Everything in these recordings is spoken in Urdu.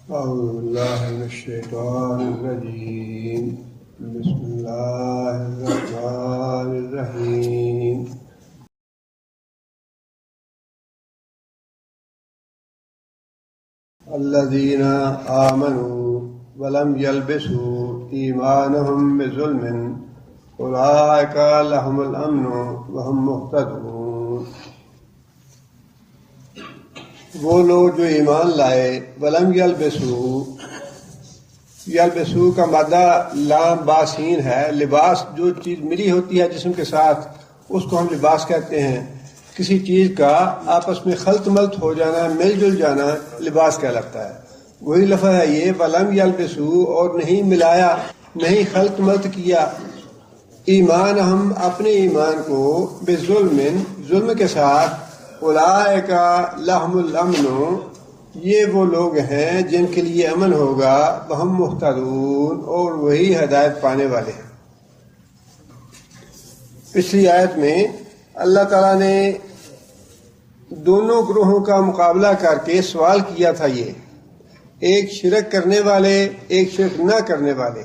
أعوذ بالله من الشيطان الرجيم. بسم الله الرحمن الرحيم. الذين آمنوا ولم يلبسوا إيمانهم بظلم أولئك لهم الأمن وهم مهتدون. وہ لوگ جو ایمان لائے ولم یلبسو کا مادہ لام باسین ہے. لباس جو چیز ملی ہوتی ہے جسم کے ساتھ اس کو ہم لباس کہتے ہیں. کسی چیز کا آپس میں خلط ملط ہو جانا، مل جل جانا لباس کہلاتا ہے. وہی لفظ ہے یہ ولم یلبسو، اور نہیں ملایا، نہیں خلط ملط کیا، ایمان ہم اپنے ایمان کو بظلم، ظلم کے ساتھ. اولئک لہم الامن، یہ وہ لوگ ہیں جن کے لیے امن ہوگا. وہم مہتدون، اور وہی ہدایت پانے والے ہیں. پچھلی آیت میں اللہ تعالیٰ نے دونوں گروہوں کا مقابلہ کر کے سوال کیا تھا، یہ ایک شرک کرنے والے، ایک شرک نہ کرنے والے.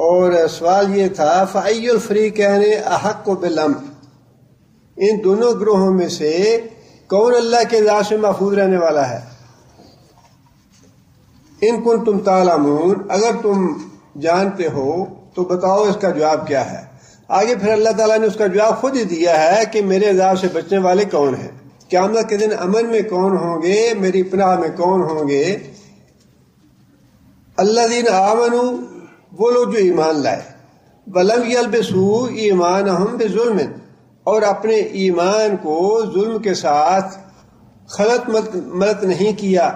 اور سوال یہ تھا فَأَيُّ الْفَرِيقَيْنِ أَحَقُّ بِالْأَمْنِ، ان دونوں گروہوں میں سے کون اللہ کے عذاب سے محفوظ رہنے والا ہے. ان کنتم تعلمون، اگر تم جانتے ہو تو بتاؤ اس کا جواب کیا ہے. آگے پھر اللہ تعالیٰ نے اس کا جواب خود ہی دیا ہے کہ میرے عذاب سے بچنے والے کون ہیں، قیامت کے دن امن میں کون ہوں گے، میری پناہ میں کون ہوں گے. الذین آمنوا، وہ لوگ جو ایمان لائے، ولم یلبسوا ایمانہم بظلم، اور اپنے ایمان کو ظلم کے ساتھ خلط ملط نہیں کیا،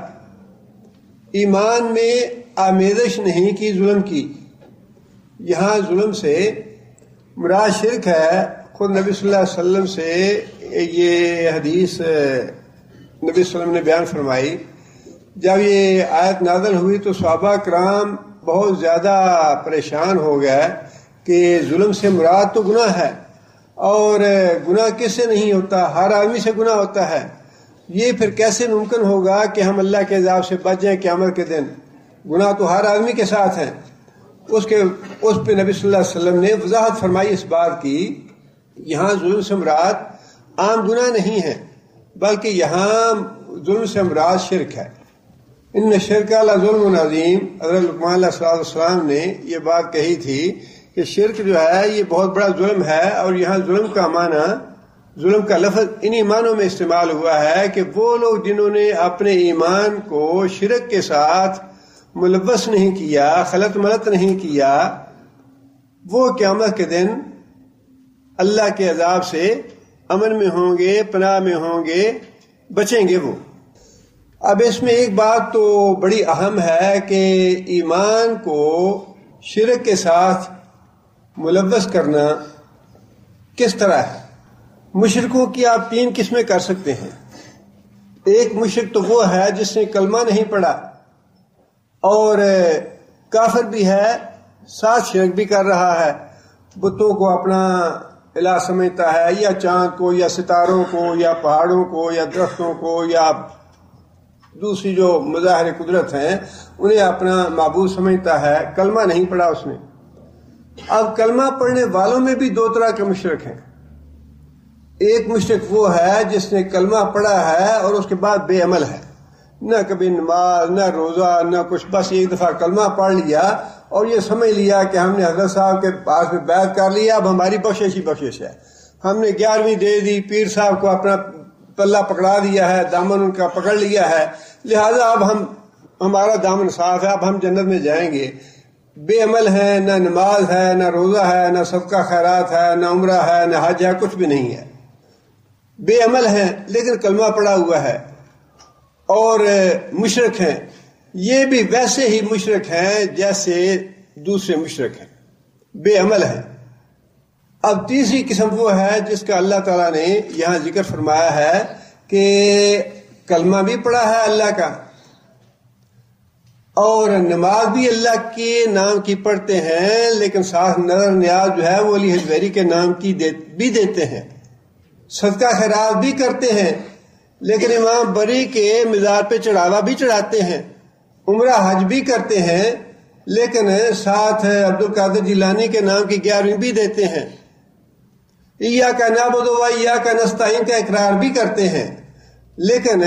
ایمان میں آمیزش نہیں کی ظلم کی. یہاں ظلم سے مراد شرک ہے. خود نبی صلی اللہ علیہ وسلم سے یہ حدیث نبی صلی اللہ علیہ وسلم نے بیان فرمائی. جب یہ آیت نازل ہوئی تو صحابہ کرام بہت زیادہ پریشان ہو گئے کہ ظلم سے مراد تو گناہ ہے، اور گناہ کس سے نہیں ہوتا، ہر آدمی سے گناہ ہوتا ہے. یہ پھر کیسے ممکن ہوگا کہ ہم اللہ کے عذاب سے بچ جائیں قیامت کے دن؟ گناہ تو ہر آدمی کے ساتھ ہیں. اس پہ نبی صلی اللہ علیہ وسلم نے وضاحت فرمائی اس بات کی، یہاں ظلم سے مراد عام گناہ نہیں ہے، بلکہ یہاں ظلم سے مراد شرک ہے. ان شرک لظلم عظیم، حضرت لقمان علیہ السلام نے یہ بات کہی تھی کہ شرک جو ہے یہ بہت بڑا ظلم ہے. اور یہاں ظلم کا معنی، ظلم کا لفظ انہی معنوں میں استعمال ہوا ہے کہ وہ لوگ جنہوں نے اپنے ایمان کو شرک کے ساتھ ملوث نہیں کیا، خلط ملط نہیں کیا، وہ قیامت کے دن اللہ کے عذاب سے امن میں ہوں گے، پناہ میں ہوں گے، بچیں گے وہ. اب اس میں ایک بات تو بڑی اہم ہے کہ ایمان کو شرک کے ساتھ ملوث کرنا کس طرح ہے. مشرکوں کی آپ 3 قسمیں کر سکتے ہیں. ایک مشرک تو وہ ہے جس نے کلمہ نہیں پڑھا اور کافر بھی ہے، ساتھ شرک بھی کر رہا ہے، بتوں کو اپنا الہ سمجھتا ہے، یا چاند کو، یا ستاروں کو، یا پہاڑوں کو، یا درختوں کو، یا دوسری جو مظاہر قدرت ہیں انہیں اپنا معبود سمجھتا ہے. کلمہ نہیں پڑھا اس نے. اب کلمہ پڑھنے والوں میں بھی 2 طرح کے مشرک ہیں. ایک مشرک وہ ہے جس نے کلمہ پڑھا ہے اور اس کے بعد بے عمل ہے، نہ کبھی نماز، نہ روزہ، نہ کچھ، بس ایک دفعہ کلمہ پڑھ لیا اور یہ سمجھ لیا کہ ہم نے حضرت صاحب کے پاس میں بیعت کر لیا، اب ہماری بخشش ہی بخشش ہے. ہم نے 11ویں دے دی، پیر صاحب کو اپنا پلہ پکڑا دیا ہے، دامن ان کا پکڑ لیا ہے، لہذا اب ہمارا دامن صاف ہے، اب ہم جنت میں جائیں گے. بے عمل ہے، نہ نماز ہے، نہ روزہ ہے، نہ صدقہ خیرات ہے، نہ عمرہ ہے، نہ حج ہے، کچھ بھی نہیں ہے. بے عمل ہیں لیکن کلمہ پڑا ہوا ہے. اور مشرک ہیں، یہ بھی ویسے ہی مشرک ہیں جیسے دوسرے مشرک ہیں، بے عمل ہیں. اب تیسری قسم وہ ہے جس کا اللہ تعالیٰ نے یہاں ذکر فرمایا ہے کہ کلمہ بھی پڑھا ہے اللہ کا، اور نماز بھی اللہ کے نام کی پڑھتے ہیں، لیکن ساتھ نظر نیاز جو ہے وہ علی حجویری کے نام کی بھی دیتے ہیں. صدقہ خیرات بھی کرتے ہیں، لیکن امام بری کے مزار پہ چڑھاوا بھی چڑھاتے ہیں. عمرہ حج بھی کرتے ہیں لیکن ساتھ عبد القادر جیلانی کے نام کی 11ویں بھی دیتے ہیں، ایاک نعبد و ایاک نستعین کا اقرار بھی کرتے ہیں، لیکن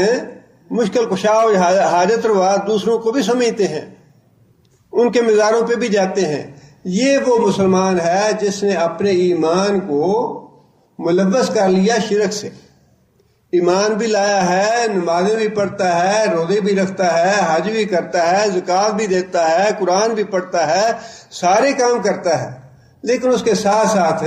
مشکل کشا و حاجت روا دوسروں کو بھی سمجھتے ہیں، ان کے مزاروں پہ بھی جاتے ہیں۔ یہ وہ مسلمان ہے جس نے اپنے ایمان کو ملوث کر لیا شرک سے، ایمان بھی لایا ہے، نمازیں بھی پڑھتا ہے، روزے بھی رکھتا ہے، حج بھی کرتا ہے، زکوٰۃ بھی دیتا ہے، قرآن بھی پڑھتا ہے، سارے کام کرتا ہے، لیکن اس کے ساتھ ساتھ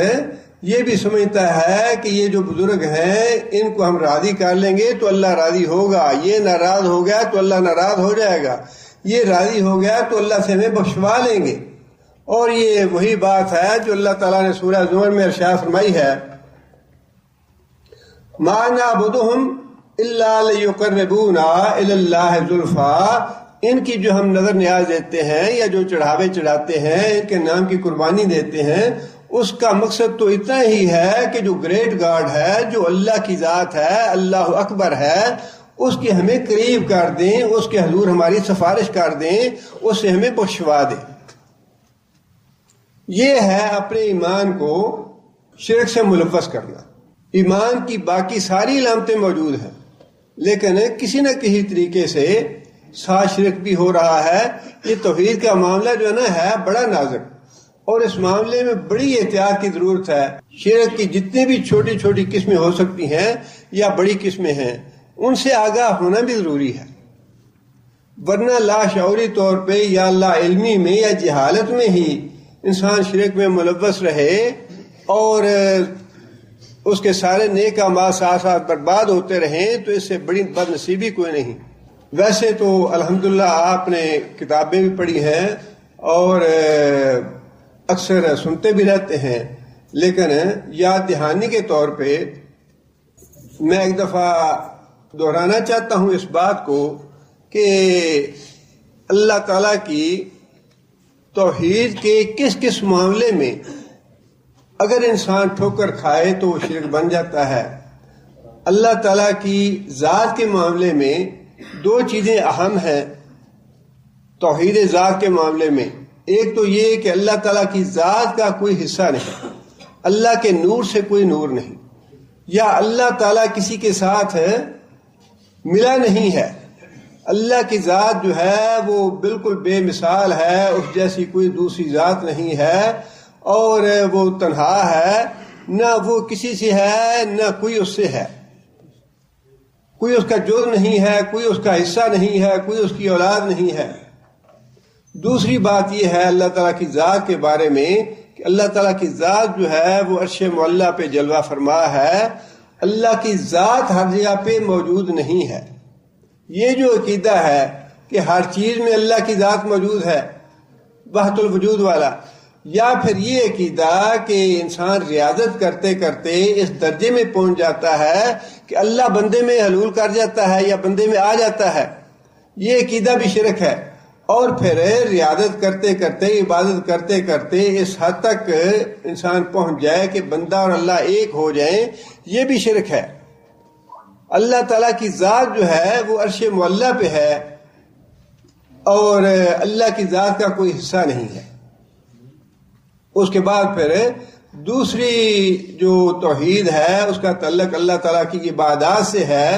یہ بھی سمجھتا ہے کہ یہ جو بزرگ ہیں ان کو ہم راضی کر لیں گے تو اللہ راضی ہوگا، یہ ناراض ہو گیا تو اللہ ناراض ہو جائے گا، یہ راضی ہو گیا تو اللہ سے ہمیں بخشوا لیں گے۔ اور یہ وہی بات ہے جو اللہ تعالیٰ نے سورہ زمر میں ارشاد فرمائی ہے، ما نعبدہم الا لیقربونا الی اللہ زلفیٰ، ان کی جو ہم نظر نیاز دیتے ہیں یا جو چڑھاوے چڑھاتے ہیں، ان کے نام کی قربانی دیتے ہیں، اس کا مقصد تو اتنا ہی ہے کہ جو گریٹ گاڈ ہے، جو اللہ کی ذات ہے، اللہ اکبر ہے، اس کی ہمیں قریب کر دیں، اس کے حضور ہماری سفارش کر دیں، اس سے ہمیں بخشوا دیں۔ یہ ہے اپنے ایمان کو شرک سے ملوث کرنا۔ ایمان کی باقی ساری علامتیں موجود ہیں، لیکن کسی نہ کسی طریقے سے ساتھ شرک بھی ہو رہا ہے۔ یہ توحید کا معاملہ جو ہے بڑا نازک، اور اس معاملے میں بڑی احتیاط کی ضرورت ہے۔ شرک کی جتنی بھی چھوٹی چھوٹی قسمیں ہو سکتی ہیں یا بڑی قسمیں ہیں، ان سے آگاہ ہونا بھی ضروری ہے، ورنہ لاشعوری طور پہ یا لا علمی میں یا جہالت میں ہی انسان شرک میں ملوث رہے اور اس کے سارے نیک اعمال ساتھ ساتھ برباد ہوتے رہیں تو اس سے بڑی بد نصیبی کوئی نہیں۔ ویسے تو الحمدللہ آپ نے کتابیں بھی پڑھی ہیں اور اکثر سنتے بھی رہتے ہیں، لیکن یاد دہانی کے طور پہ میں ایک دفعہ دہرانا چاہتا ہوں اس بات کو کہ اللہ تعالیٰ کی توحید کے کس کس معاملے میں اگر انسان ٹھوکر کھائے تو وہ شرک بن جاتا ہے۔ اللہ تعالیٰ کی ذات کے معاملے میں دو چیزیں اہم ہیں توحید ذات کے معاملے میں۔ ایک تو یہ کہ اللہ تعالیٰ کی ذات کا کوئی حصہ نہیں، اللہ کے نور سے کوئی نور نہیں، یا اللہ تعالیٰ کسی کے ساتھ ملا نہیں ہے۔ اللہ کی ذات جو ہے وہ بالکل بے مثال ہے، اس جیسی کوئی دوسری ذات نہیں ہے، اور وہ تنہا ہے، نہ وہ کسی سے ہے نہ کوئی اس سے ہے، کوئی اس کا جز نہیں ہے، کوئی اس کا حصہ نہیں ہے، کوئی اس کی اولاد نہیں ہے۔ دوسری بات یہ ہے اللہ تعالیٰ کی ذات کے بارے میں کہ اللہ تعالیٰ کی ذات جو ہے وہ عرش معلیٰ پہ جلوہ فرما ہے، اللہ کی ذات ہر جگہ پہ موجود نہیں ہے۔ یہ جو عقیدہ ہے کہ ہر چیز میں اللہ کی ذات موجود ہے، وحدت الوجود والا، یا پھر یہ عقیدہ کہ انسان ریاضت کرتے کرتے اس درجے میں پہنچ جاتا ہے کہ اللہ بندے میں حلول کر جاتا ہے یا بندے میں آ جاتا ہے، یہ عقیدہ بھی شرک ہے۔ اور پھر ریاضت کرتے کرتے عبادت کرتے کرتے اس حد تک انسان پہنچ جائے کہ بندہ اور اللہ ایک ہو جائیں، یہ بھی شرک ہے۔ اللہ تعالیٰ کی ذات جو ہے وہ عرش معلیٰ پہ ہے اور اللہ کی ذات کا کوئی حصہ نہیں ہے۔ اس کے بعد پھر دوسری جو توحید ہے اس کا تعلق اللہ تعالیٰ کی عبادات سے ہے۔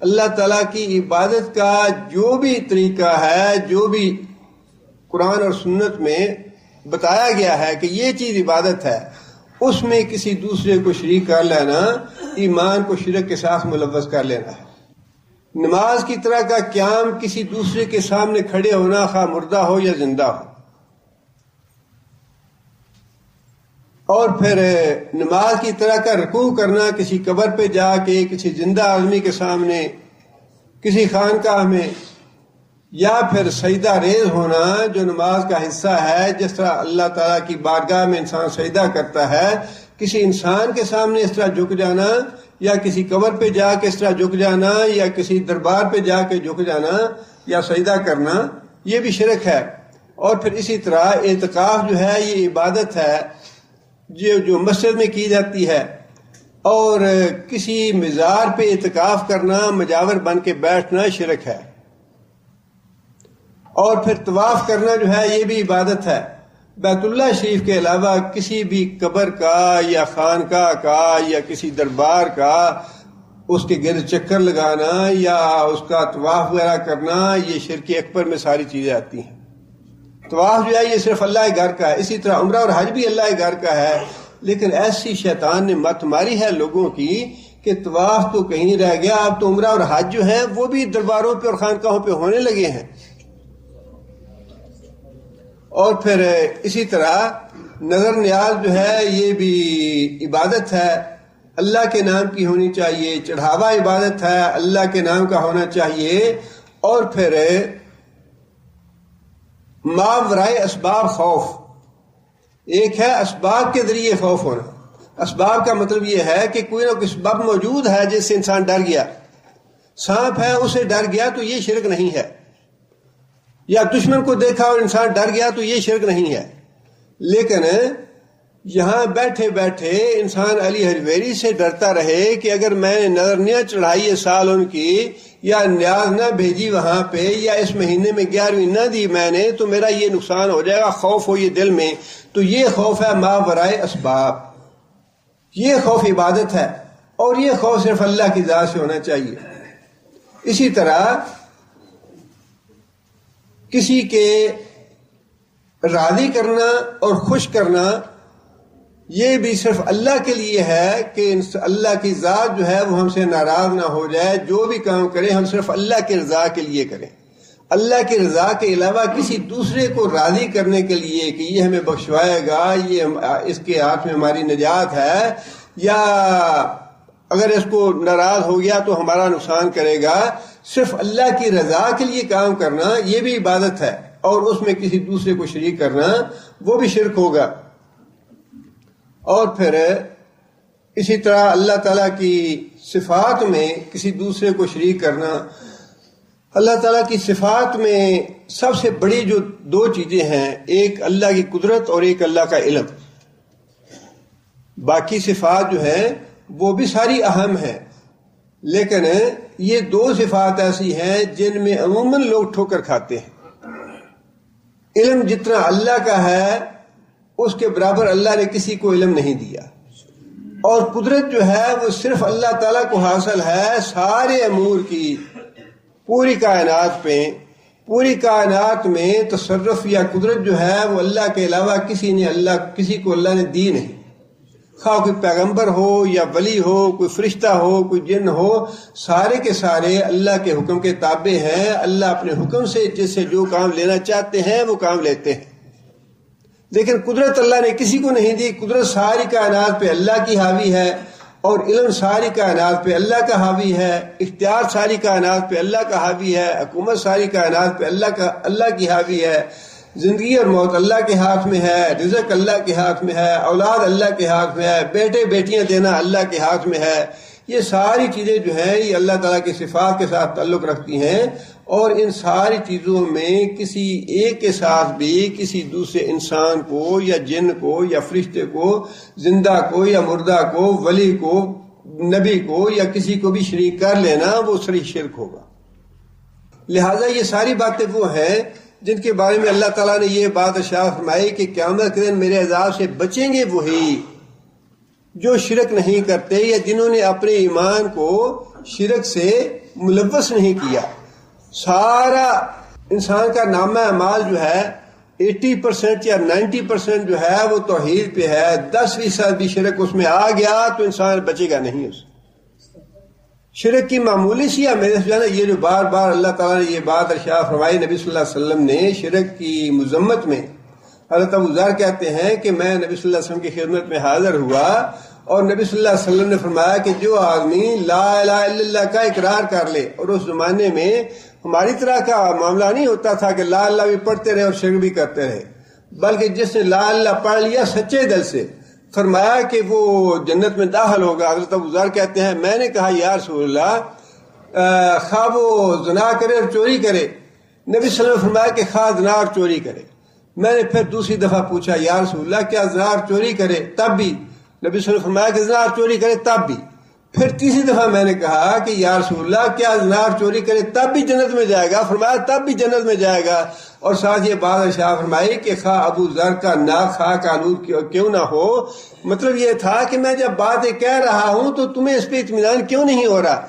اللہ تعالیٰ کی عبادت کا جو بھی طریقہ ہے، جو بھی قرآن اور سنت میں بتایا گیا ہے کہ یہ چیز عبادت ہے، اس میں کسی دوسرے کو شریک کر لینا ایمان کو شرک کے ساتھ ملوث کر لینا ہے۔ نماز کی طرح کا قیام کسی دوسرے کے سامنے کھڑے ہونا، خواہ مردہ ہو یا زندہ ہو، اور پھر نماز کی طرح کا رکوع کرنا کسی قبر پہ جا کے، کسی زندہ آدمی کے سامنے، کسی خانقاہ میں، یا پھر سجدہ ریز ہونا جو نماز کا حصہ ہے، جس طرح اللہ تعالیٰ کی بارگاہ میں انسان سجدہ کرتا ہے، کسی انسان کے سامنے اس طرح جھک جانا، یا کسی قبر پہ جا کے اس طرح جھک جانا، یا کسی دربار پہ جا کے جھک جانا یا سجدہ کرنا، یہ بھی شرک ہے۔ اور پھر اسی طرح اعتکاف جو ہے یہ عبادت ہے جو مسجد میں کی جاتی ہے، اور کسی مزار پہ اعتکاف کرنا، مجاور بن کے بیٹھنا شرک ہے۔ اور پھر طواف کرنا جو ہے یہ بھی عبادت ہے. بیت اللہ شریف کے علاوہ کسی بھی قبر کا یا خانقاہ کا یا کسی دربار کا اس کے گرد چکر لگانا یا اس کا طواف وغیرہ کرنا یہ شرک اکبر میں ساری چیزیں آتی ہیں. طواف جو ہے یہ صرف اللہ کے گھر کا ہے. اسی طرح عمرہ اور حج بھی اللہ کے گھر کا ہے. لیکن ایسی شیطان نے مت ماری ہے لوگوں کی کہ طواف تو کہیں رہ گیا، اب تو عمرہ اور حج جو ہے وہ بھی درباروں پہ اور خانقاہوں پہ ہونے لگے ہیں. اور پھر اسی طرح نظر نیاز جو ہے یہ بھی عبادت ہے، اللہ کے نام کی ہونی چاہیے. چڑھاوا عبادت ہے، اللہ کے نام کا ہونا چاہیے. اور پھر ماورائے اسباب خوف، ایک ہے اسباب کے ذریعے خوف ہونا. اسباب کا مطلب یہ ہے کہ کوئی نہ کوئی سبب موجود ہے جس سے انسان ڈر گیا. سانپ ہے اسے ڈر گیا تو یہ شرک نہیں ہے، یا دشمن کو دیکھا اور انسان ڈر گیا تو یہ شرک نہیں ہے. لیکن یہاں بیٹھے بیٹھے انسان علی حجویری سے ڈرتا رہے کہ اگر میں نے نظر نہ چڑھائی سال ان کی یا نیاز نہ بھیجی وہاں پہ یا اس مہینے میں 11ویں نہ دی میں نے تو میرا یہ نقصان ہو جائے گا، خوف ہو یہ دل میں، تو یہ خوف ہے ماورائے اسباب. یہ خوف عبادت ہے اور یہ خوف صرف اللہ کی ذات سے ہونا چاہیے. اسی طرح کسی کے راضی کرنا اور خوش کرنا یہ بھی صرف اللہ کے لیے ہے کہ اللہ کی ذات جو ہے وہ ہم سے ناراض نہ ہو جائے. جو بھی کام کریں ہم صرف اللہ کی رضا کے لیے کریں. اللہ کی رضا کے علاوہ کسی دوسرے کو راضی کرنے کے لیے کہ یہ ہمیں بخشوائے گا، یہ اس کے ہاتھ میں ہماری نجات ہے، یا اگر اس کو ناراض ہو گیا تو ہمارا نقصان کرے گا، صرف اللہ کی رضا کے لیے کام کرنا یہ بھی عبادت ہے. اور اس میں کسی دوسرے کو شریک کرنا وہ بھی شرک ہوگا. اور پھر اسی طرح اللہ تعالیٰ کی صفات میں کسی دوسرے کو شریک کرنا. اللہ تعالیٰ کی صفات میں سب سے بڑی جو دو چیزیں ہیں، ایک اللہ کی قدرت اور ایک اللہ کا علم. باقی صفات جو ہیں وہ بھی ساری اہم ہیں، لیکن یہ دو صفات ایسی ہیں جن میں عموماً لوگ ٹھوکر کھاتے ہیں. علم جتنا اللہ کا ہے اس کے برابر اللہ نے کسی کو علم نہیں دیا، اور قدرت جو ہے وہ صرف اللہ تعالیٰ کو حاصل ہے سارے امور کی. پوری کائنات پہ، پوری کائنات میں تصرف یا قدرت جو ہے وہ اللہ کے علاوہ کسی کو اللہ نے دی نہیں. خواہ کوئی پیغمبر ہو یا ولی ہو، کوئی فرشتہ ہو، کوئی جن ہو، سارے کے سارے اللہ کے حکم کے تابع ہیں. اللہ اپنے حکم سے جس سے جو کام لینا چاہتے ہیں وہ کام لیتے ہیں. لیکن قدرت اللہ نے کسی کو نہیں دی. قدرت ساری کائنات پہ اللہ کی حاوی ہے، اور علم ساری کائنات پہ اللہ کا حاوی ہے. اختیار ساری کائنات پہ اللہ کا حاوی ہے. حکومت ساری کائنات پہ اللہ کی حاوی ہے. زندگی اور موت اللہ کے ہاتھ میں ہے. رزق اللہ کے ہاتھ میں ہے. اولاد اللہ کے ہاتھ میں ہے. بیٹے بیٹیاں دینا اللہ کے ہاتھ میں ہے. یہ ساری چیزیں جو ہیں یہ اللہ تعالیٰ کی صفات کے ساتھ تعلق رکھتی ہیں. اور ان ساری چیزوں میں کسی ایک کے ساتھ بھی کسی دوسرے انسان کو یا جن کو یا فرشتے کو، زندہ کو یا مردہ کو، ولی کو، نبی کو یا کسی کو بھی شریک کر لینا وہ صریح شرک ہوگا. لہٰذا یہ ساری باتیں وہ ہیں جن کے بارے میں اللہ تعالیٰ نے یہ بات ارشاد فرمائی کہ قیامت کے دن میرے عذاب سے بچیں گے وہی جو شرک نہیں کرتے یا جنہوں نے اپنے ایمان کو شرک سے ملوث نہیں کیا. سارا انسان کا نامہ اعمال جو ہے 80% یا 90% جو ہے وہ توحید پہ ہے. 10% بھی شرک اس میں آ گیا تو انسان بچے گا نہیں. اس شرک کی معمولی سی یہ جو بار بار اللہ تعالیٰ نے یہ بات ارشاد فرمائی، نبی صلی اللہ علیہ وسلم نے شرک کی مذمت میں. حضرت ابو ذر کہتے ہیں کہ میں نبی صلی اللہ علیہ وسلم کی خدمت میں حاضر ہوا اور نبی صلی اللہ علیہ وسلم نے فرمایا کہ جو آدمی لا الہ الا اللہ کا اقرار کر لے، اور اس زمانے میں ہماری طرح کا معاملہ نہیں ہوتا تھا کہ لا اللہ بھی پڑھتے رہے اور شرک بھی کرتے رہے، بلکہ جس نے لا اللہ پڑھ لیا سچے دل سے، فرمایا کہ وہ جنت میں داخل ہوگا. حضرت ابو ذر کہتے ہیں میں نے کہا یا رسول اللہ خواہ وہ زنا کرے اور چوری کرے. نبی صلی اللہ علیہ وسلم نے فرمایا کہ خواہ زنا اور چوری کرے. میں نے پھر دوسری دفعہ پوچھا یا رسول اللہ کیا زنا اور چوری کرے؟ تب بھی. نبی صلی اللہ علیہ وسلم نے فرمایا کہ زنا اور چوری کرے تب بھی. پھر تیسری دفعہ میں نے کہا کہ یا رسول اللہ کیا زنار چوری کرے تب بھی جنت میں جائے گا؟ فرمایا تب بھی جنت میں جائے گا. اور ساتھ یہ بات ارشاد فرمائی کہ خواہ ابو ذر کا ناک خاک آلود کیوں نہ ہو. مطلب یہ تھا کہ میں جب باتیں کہہ رہا ہوں تو تمہیں اس پہ اطمینان کیوں نہیں ہو رہا.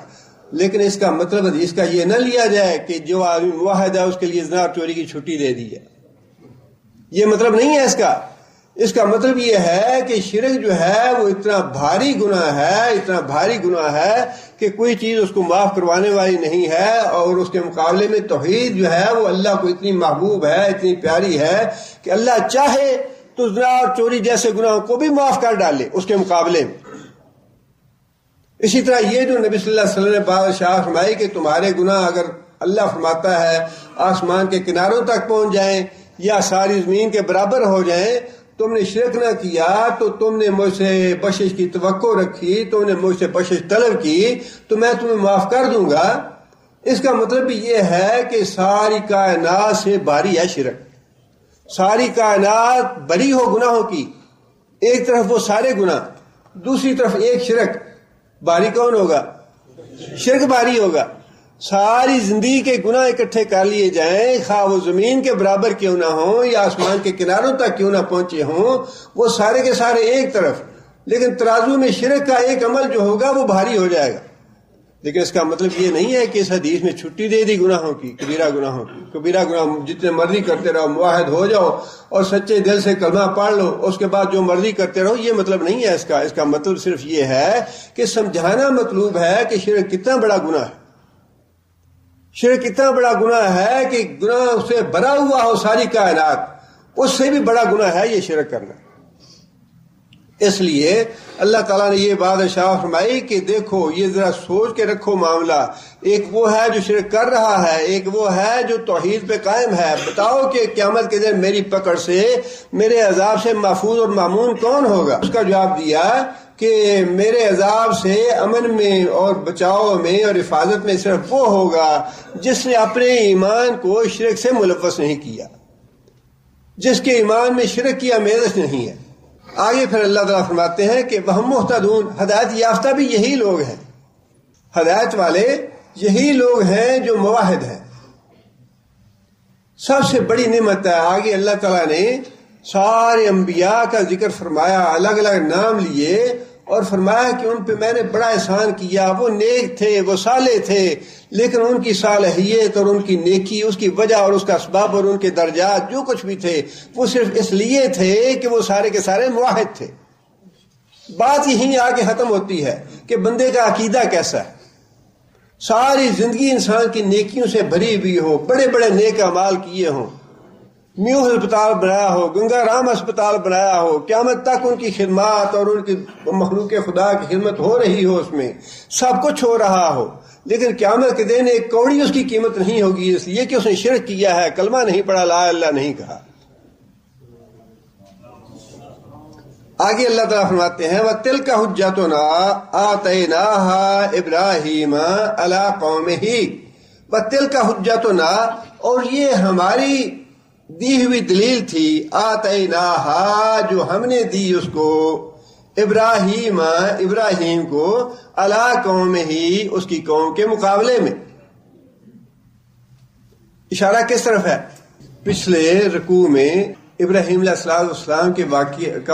لیکن اس کا مطلب اس کا یہ نہ لیا جائے کہ جو آدمی موحد ہے اس کے لیے زنا چوری کی چھٹی دے دی ہے. یہ مطلب نہیں ہے اس کا. اس کا مطلب یہ ہے کہ شرک جو ہے وہ اتنا بھاری گناہ ہے کہ کوئی چیز اس کو معاف کروانے والی نہیں ہے. اور اس کے مقابلے میں توحید جو ہے وہ اللہ کو اتنی محبوب ہے، اتنی پیاری ہے کہ اللہ چاہے تو زنا اور چوری جیسے گناہوں کو بھی معاف کر ڈالے اس کے مقابلے میں. اسی طرح یہ جو نبی صلی اللہ علیہ وسلم نے بادشاہ فرمائی کہ تمہارے گناہ اگر اللہ فرماتا ہے آسمان کے کناروں تک پہنچ جائیں یا ساری زمین کے برابر ہو جائیں، تم نے شرک نہ کیا تو تم نے مجھ سے بخشش کی توقع رکھی، تم نے مجھ سے بخشش طلب کی تو میں تمہیں معاف کر دوں گا. اس کا مطلب بھی یہ ہے کہ ساری کائنات سے باری ہے شرک. ساری کائنات بری ہو گناہوں کی، ایک طرف وہ سارے گناہ، دوسری طرف ایک شرک. باری کون ہوگا؟ شرک باری ہوگا. ساری زندگی کے گناہ اکٹھے کر لیے جائیں، خواہ وہ زمین کے برابر کیوں نہ ہوں یا آسمان کے کناروں تک کیوں نہ پہنچے ہوں، وہ سارے کے سارے ایک طرف. لیکن ترازو میں شرک کا ایک عمل جو ہوگا وہ بھاری ہو جائے گا. لیکن اس کا مطلب یہ نہیں ہے کہ اس حدیث میں چھٹی دے دی گناہوں کی، کبیرہ گناہوں کی. کبیرہ گناہ جتنے مرضی کرتے رہو، موحد ہو جاؤ اور سچے دل سے کلمہ پڑھ لو، اس کے بعد جو مرضی کرتے رہو، یہ مطلب نہیں ہے اس کا. اس کا مطلب صرف یہ ہے کہ سمجھانا مطلوب ہے کہ شرک کتنا بڑا گناہ ہے. شرک اتنا بڑا گناہ ہے کہ گناہ سے بھرا ہوا ہو ساری کائنات، اس سے بھی بڑا گناہ ہے یہ شرک کرنا. اس لیے اللہ تعالیٰ نے یہ بات ارشاد فرمائی کہ دیکھو یہ ذرا سوچ کے رکھو معاملہ. ایک وہ ہے جو شرک کر رہا ہے، ایک وہ ہے جو توحید پہ قائم ہے. بتاؤ کہ قیامت کے دن میری پکڑ سے، میرے عذاب سے محفوظ اور مامون کون ہوگا؟ اس کا جواب دیا کہ میرے عذاب سے امن میں اور بچاؤ میں اور حفاظت میں صرف وہ ہوگا جس نے اپنے ایمان کو شرک سے ملوث نہیں کیا، جس کے ایمان میں شرک کی آمیزش نہیں ہے. آگے پھر اللہ تعالیٰ فرماتے ہیں کہ وہ محتدون، ہدایت یافتہ بھی یہی لوگ ہیں. ہدایت والے یہی لوگ ہیں جو موحد ہیں. سب سے بڑی نعمت ہے. آگے اللہ تعالیٰ نے سارے انبیاء کا ذکر فرمایا، الگ الگ نام لیے اور فرمایا کہ ان پہ میں نے بڑا احسان کیا. وہ نیک تھے، وہ صالح تھے، لیکن ان کی صالحیت اور ان کی نیکی، اس کی وجہ اور اس کا اسباب اور ان کے درجات جو کچھ بھی تھے وہ صرف اس لیے تھے کہ وہ سارے کے سارے موحد تھے. بات یہیں آگے ختم ہوتی ہے کہ بندے کا عقیدہ کیسا ہے. ساری زندگی انسان کی نیکیوں سے بھری ہوئی ہو، بڑے بڑے نیک اعمال کیے ہوں، میو ہسپتال بنایا ہو، گنگا رام ہسپتال بنایا ہو، قیامت تک ان کی خدمات اور ان کی مخلوق خدا کی خدمت ہو رہی ہو، اس میں سب کچھ ہو رہا ہو، لیکن قیامت کے دن ایک کوڑی اس کی قیمت نہیں ہوگی، اس لیے کہ اس نے شرک کیا ہے، کلمہ نہیں پڑھا، لا اللہ نہیں کہا. آگے اللہ تعالیٰ فرماتے ہیں وَتِلْكَ حُجَّتُنَا آتَيْنَاهَا إِبْرَاهِيمَ عَلَىٰ قَوْمِهِ. وَتِلْكَ حُجَّتُنَا، اور یہ ہماری دی ہوئی دلیل تھی، آتَيْنَاهَا جو ہم نے دی اس کو، ابراہیم کو، عَلَىٰ قَوْمِهِ اس کی قوم کے مقابلے میں. اشارہ کس طرف ہے؟ پچھلے رکوع میں ابراہیم علیہ السلام کے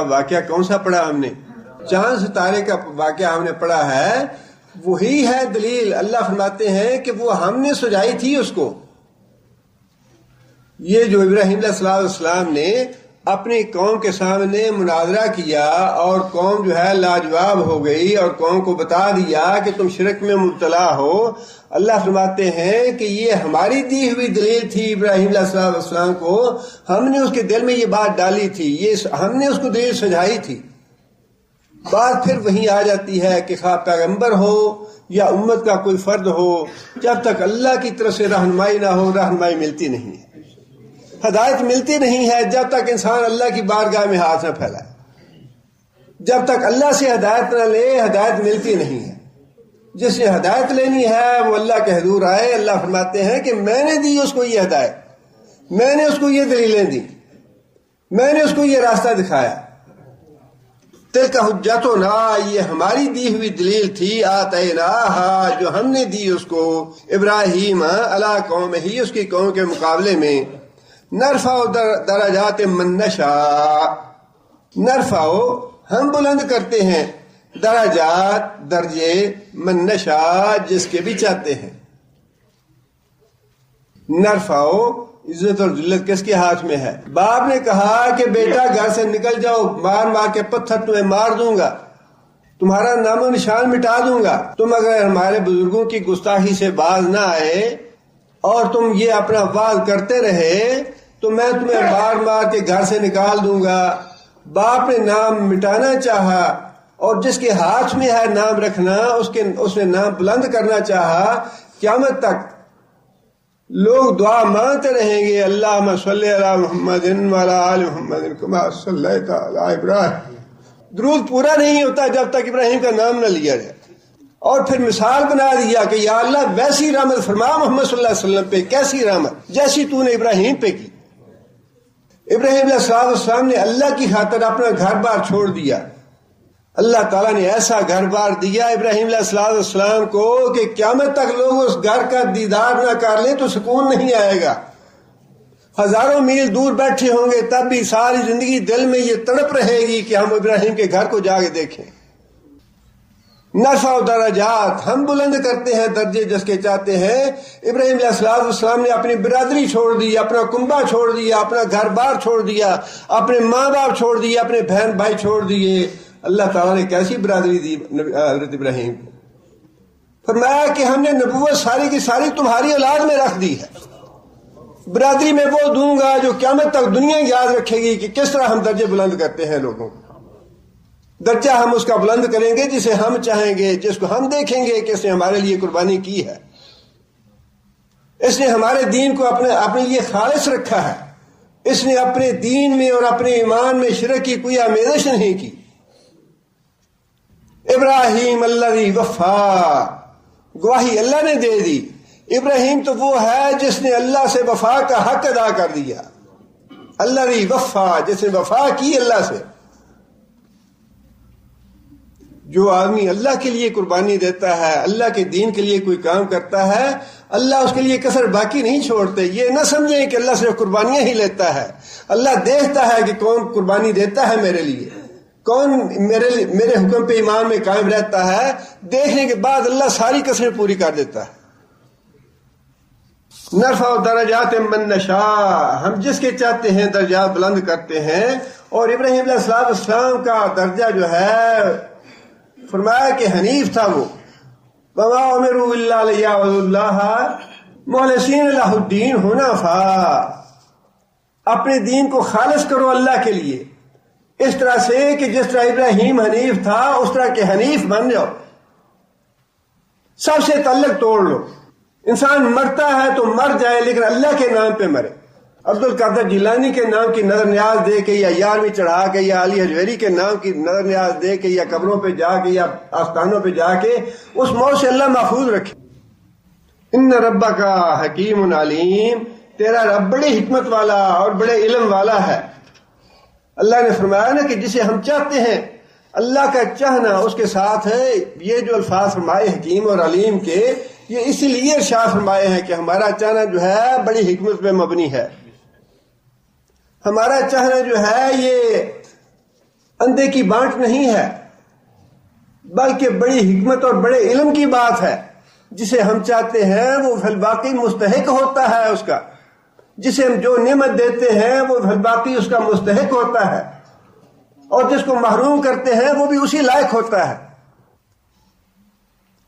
واقعہ کون سا پڑھا ہم نے؟ چاند ستارے کا واقعہ ہم نے پڑھا ہے. وہی ہے دلیل. اللہ فرماتے ہیں کہ وہ ہم نے سجائی تھی اس کو. یہ جو ابراہیم علیہ السلام نے اپنی قوم کے سامنے مناظرہ کیا اور قوم جو ہے لاجواب ہو گئی اور قوم کو بتا دیا کہ تم شرک میں مبتلا ہو، اللہ فرماتے ہیں کہ یہ ہماری دی ہوئی دلیل تھی. ابراہیم علیہ السلام کو ہم نے اس کے دل میں یہ بات ڈالی تھی، یہ ہم نے اس کو دلیل سجائی تھی. بات پھر وہیں آ جاتی ہے کہ خواہ پیغمبر ہو یا امت کا کوئی فرد ہو، جب تک اللہ کی طرف سے رہنمائی نہ ہو، رہنمائی ملتی نہیں ہے، ہدایت ملتی نہیں ہے جب تک انسان اللہ کی بارگاہ میں ہاتھ نہ پھیلائے. جب تک اللہ سے ہدایت نہ لے، ہدایت ملتی نہیں ہے. جس نے ہدایت لینی ہے وہ اللہ کے حضور آئے. اللہ فرماتے ہیں کہ میں نے دی اس کو یہ ہدایت، میں نے اس کو یہ دلیلیں دی، میں نے اس کو یہ راستہ دکھایا تل کا حجتنا، یہ ہماری دی ہوئی دلیل تھی، آتیناہا جو ہم نے دی اس کو، ابراہیم علی قوم ہی اس کی قوم کے مقابلے میں، نرفع درجات من نشاء، نرفع ہم بلند کرتے ہیں، درجات درجے، من نشاء جس کے بھی چاہتے ہیں۔ نرفع عزت اور ذلت کس کے ہاتھ میں ہے؟ باپ نے کہا کہ بیٹا گھر سے نکل جاؤ، مار مار کے پتھر تمہیں مار دوں گا، تمہارا نام و نشان مٹا دوں گا، تم اگر ہمارے بزرگوں کی گستاخی سے باز نہ آئے اور تم یہ اپنا وعظ کرتے رہے تو میں تمہیں مار مار کے گھر سے نکال دوں گا۔ باپ نے نام مٹانا چاہا، اور جس کے ہاتھ میں ہے نام رکھنا اس نے نام بلند کرنا چاہا۔ قیامت تک لوگ دعا مانگتے رہیں گے، اللہم صلی علی محمد وعلی آل محمد کما صلیت علی ابراہیم۔ درود پورا نہیں ہوتا جب تک ابراہیم کا نام نہ لیا جائے۔ اور پھر مثال بنا دیا کہ یا اللہ ویسی رحمت فرما محمد صلی اللہ علیہ وسلم پہ، کیسی رحمت جیسی تو نے ابراہیم پہ کی۔ ابراہیم علیہ السلام نے اللہ کی خاطر اپنا گھر بار چھوڑ دیا، اللہ تعالیٰ نے ایسا گھر بار دیا ابراہیم علیہ السلام کو کہ قیامت تک لوگ اس گھر کا دیدار نہ کر لیں تو سکون نہیں آئے گا۔ ہزاروں میل دور بیٹھے ہوں گے تب بھی ساری زندگی دل میں یہ تڑپ رہے گی کہ ہم ابراہیم کے گھر کو جا کے دیکھیں۔ نرفع درجات ہم بلند کرتے ہیں درجے جس کے چاہتے ہیں۔ ابراہیم علیہ السلام نے اپنی برادری چھوڑ دی، اپنا کنبہ چھوڑ دیا، اپنا گھر بار چھوڑ دیا، اپنے ماں باپ چھوڑ دیے، اپنے بہن بھائی چھوڑ دیے۔ اللہ تعالیٰ نے کیسی برادری دی حضرت ابراہیم کو؟ فرمایا کہ ہم نے نبوت ساری کی ساری تمہاری اولاد میں رکھ دی ہے، برادری میں وہ دوں گا جو قیامت تک دنیا یاد رکھے گی کہ کس طرح ہم درجے بلند کرتے ہیں لوگوں کو۔ درجہ ہم اس کا بلند کریں گے جسے ہم چاہیں گے، جس کو ہم دیکھیں گے کہ اس نے ہمارے لیے قربانی کی ہے، اس نے ہمارے دین کو اپنے لیے خالص رکھا ہے، اس نے اپنے دین میں اور اپنے ایمان میں شرک کی کوئی آمیزش نہیں کی۔ ابراہیم الذی وفا، گواہی اللہ نے دے دی۔ ابراہیم تو وہ ہے جس نے اللہ سے وفا کا حق ادا کر دیا، الذی وفا جس نے وفا کی اللہ سے۔ جو آدمی اللہ کے لیے قربانی دیتا ہے، اللہ کے دین کے لیے کوئی کام کرتا ہے، اللہ اس کے لیے کسر باقی نہیں چھوڑتے۔ یہ نہ سمجھیں کہ اللہ صرف قربانیاں ہی لیتا ہے، اللہ دیکھتا ہے کہ کون قربانی دیتا ہے میرے لیے، کون میرے حکم پہ ایمان میں قائم رہتا ہے۔ دیکھنے کے بعد اللہ ساری کسریں پوری کر دیتا ہے۔ نرفع درجات من نشاء ہم جس کے چاہتے ہیں درجات بلند کرتے ہیں۔ اور ابراہیم علیہ السلام کا درجہ جو ہے فرمایا کہ حنیف تھا وہ، وما امروا الا ليعبدوا الله مخلصین لہ الدین حنفاء، اپنے دین کو خالص کرو اللہ کے لیے، اس طرح سے کہ جس طرح ابراہیم حنیف تھا اس طرح کے حنیف بن جاؤ، سب سے تعلق توڑ لو۔ انسان مرتا ہے تو مر جائے لیکن اللہ کے نام پہ مرے۔ عبد القادر جیلانی کے نام کی نظر نیاز دے کے، یا 11ویں چڑھا کے، یا علی حجویری کے نام کی نظر نیاز دے کے، یا قبروں پہ جا کے، یا آستانوں پہ جا کے اس موت سے اللہ محفوظ رکھے۔ ان ربک حکیم علیم، تیرا رب بڑی حکمت والا اور بڑے علم والا ہے۔ اللہ نے فرمایا نا کہ جسے ہم چاہتے ہیں، اللہ کا چاہنا اس کے ساتھ ہے۔ یہ جو الفاظ فرمائے حکیم اور علیم کے، یہ اسی لیے ارشاد فرمائے ہیں کہ ہمارا چاہنا جو ہے بڑی حکمت پہ مبنی ہے۔ ہمارا چاہنا جو ہے یہ اندھے کی بانٹ نہیں ہے، بلکہ بڑی حکمت اور بڑے علم کی بات ہے۔ جسے ہم چاہتے ہیں وہ فی الواقع مستحق ہوتا ہے اس کا، جسے ہم جو نعمت دیتے ہیں وہ فی الواقع اس کا مستحق ہوتا ہے، اور جس کو محروم کرتے ہیں وہ بھی اسی لائق ہوتا ہے۔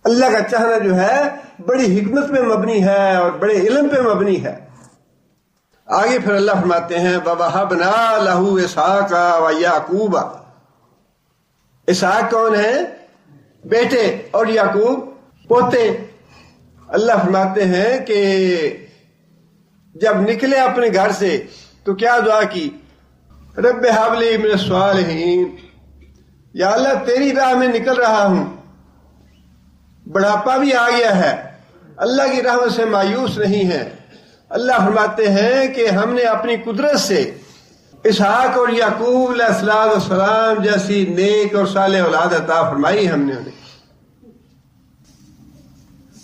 اللہ کا چاہنا جو ہے بڑی حکمت پہ مبنی ہے اور بڑے علم پہ مبنی ہے۔ آگے پھر اللہ فرماتے ہیں وَوَهَبْنَا لَهُ إِسْحَاقَ وَيَعْقُوبَ۔ اسحاق کون ہے؟ بیٹے، اور یعقوب پوتے۔ اللہ فرماتے ہیں کہ جب نکلے اپنے گھر سے تو کیا دعا کی؟ رب ہب لی من الصالحین، یا اللہ تیری راہ میں نکل رہا ہوں، بڑھاپا بھی آ گیا ہے، اللہ کی رحمت سے مایوس نہیں ہے۔ اللہ فرماتے ہیں کہ ہم نے اپنی قدرت سے اسحاق اور یعقوب علیہ السلام جیسی نیک اور صالح اولاد عطا فرمائی ہم نے انہیں.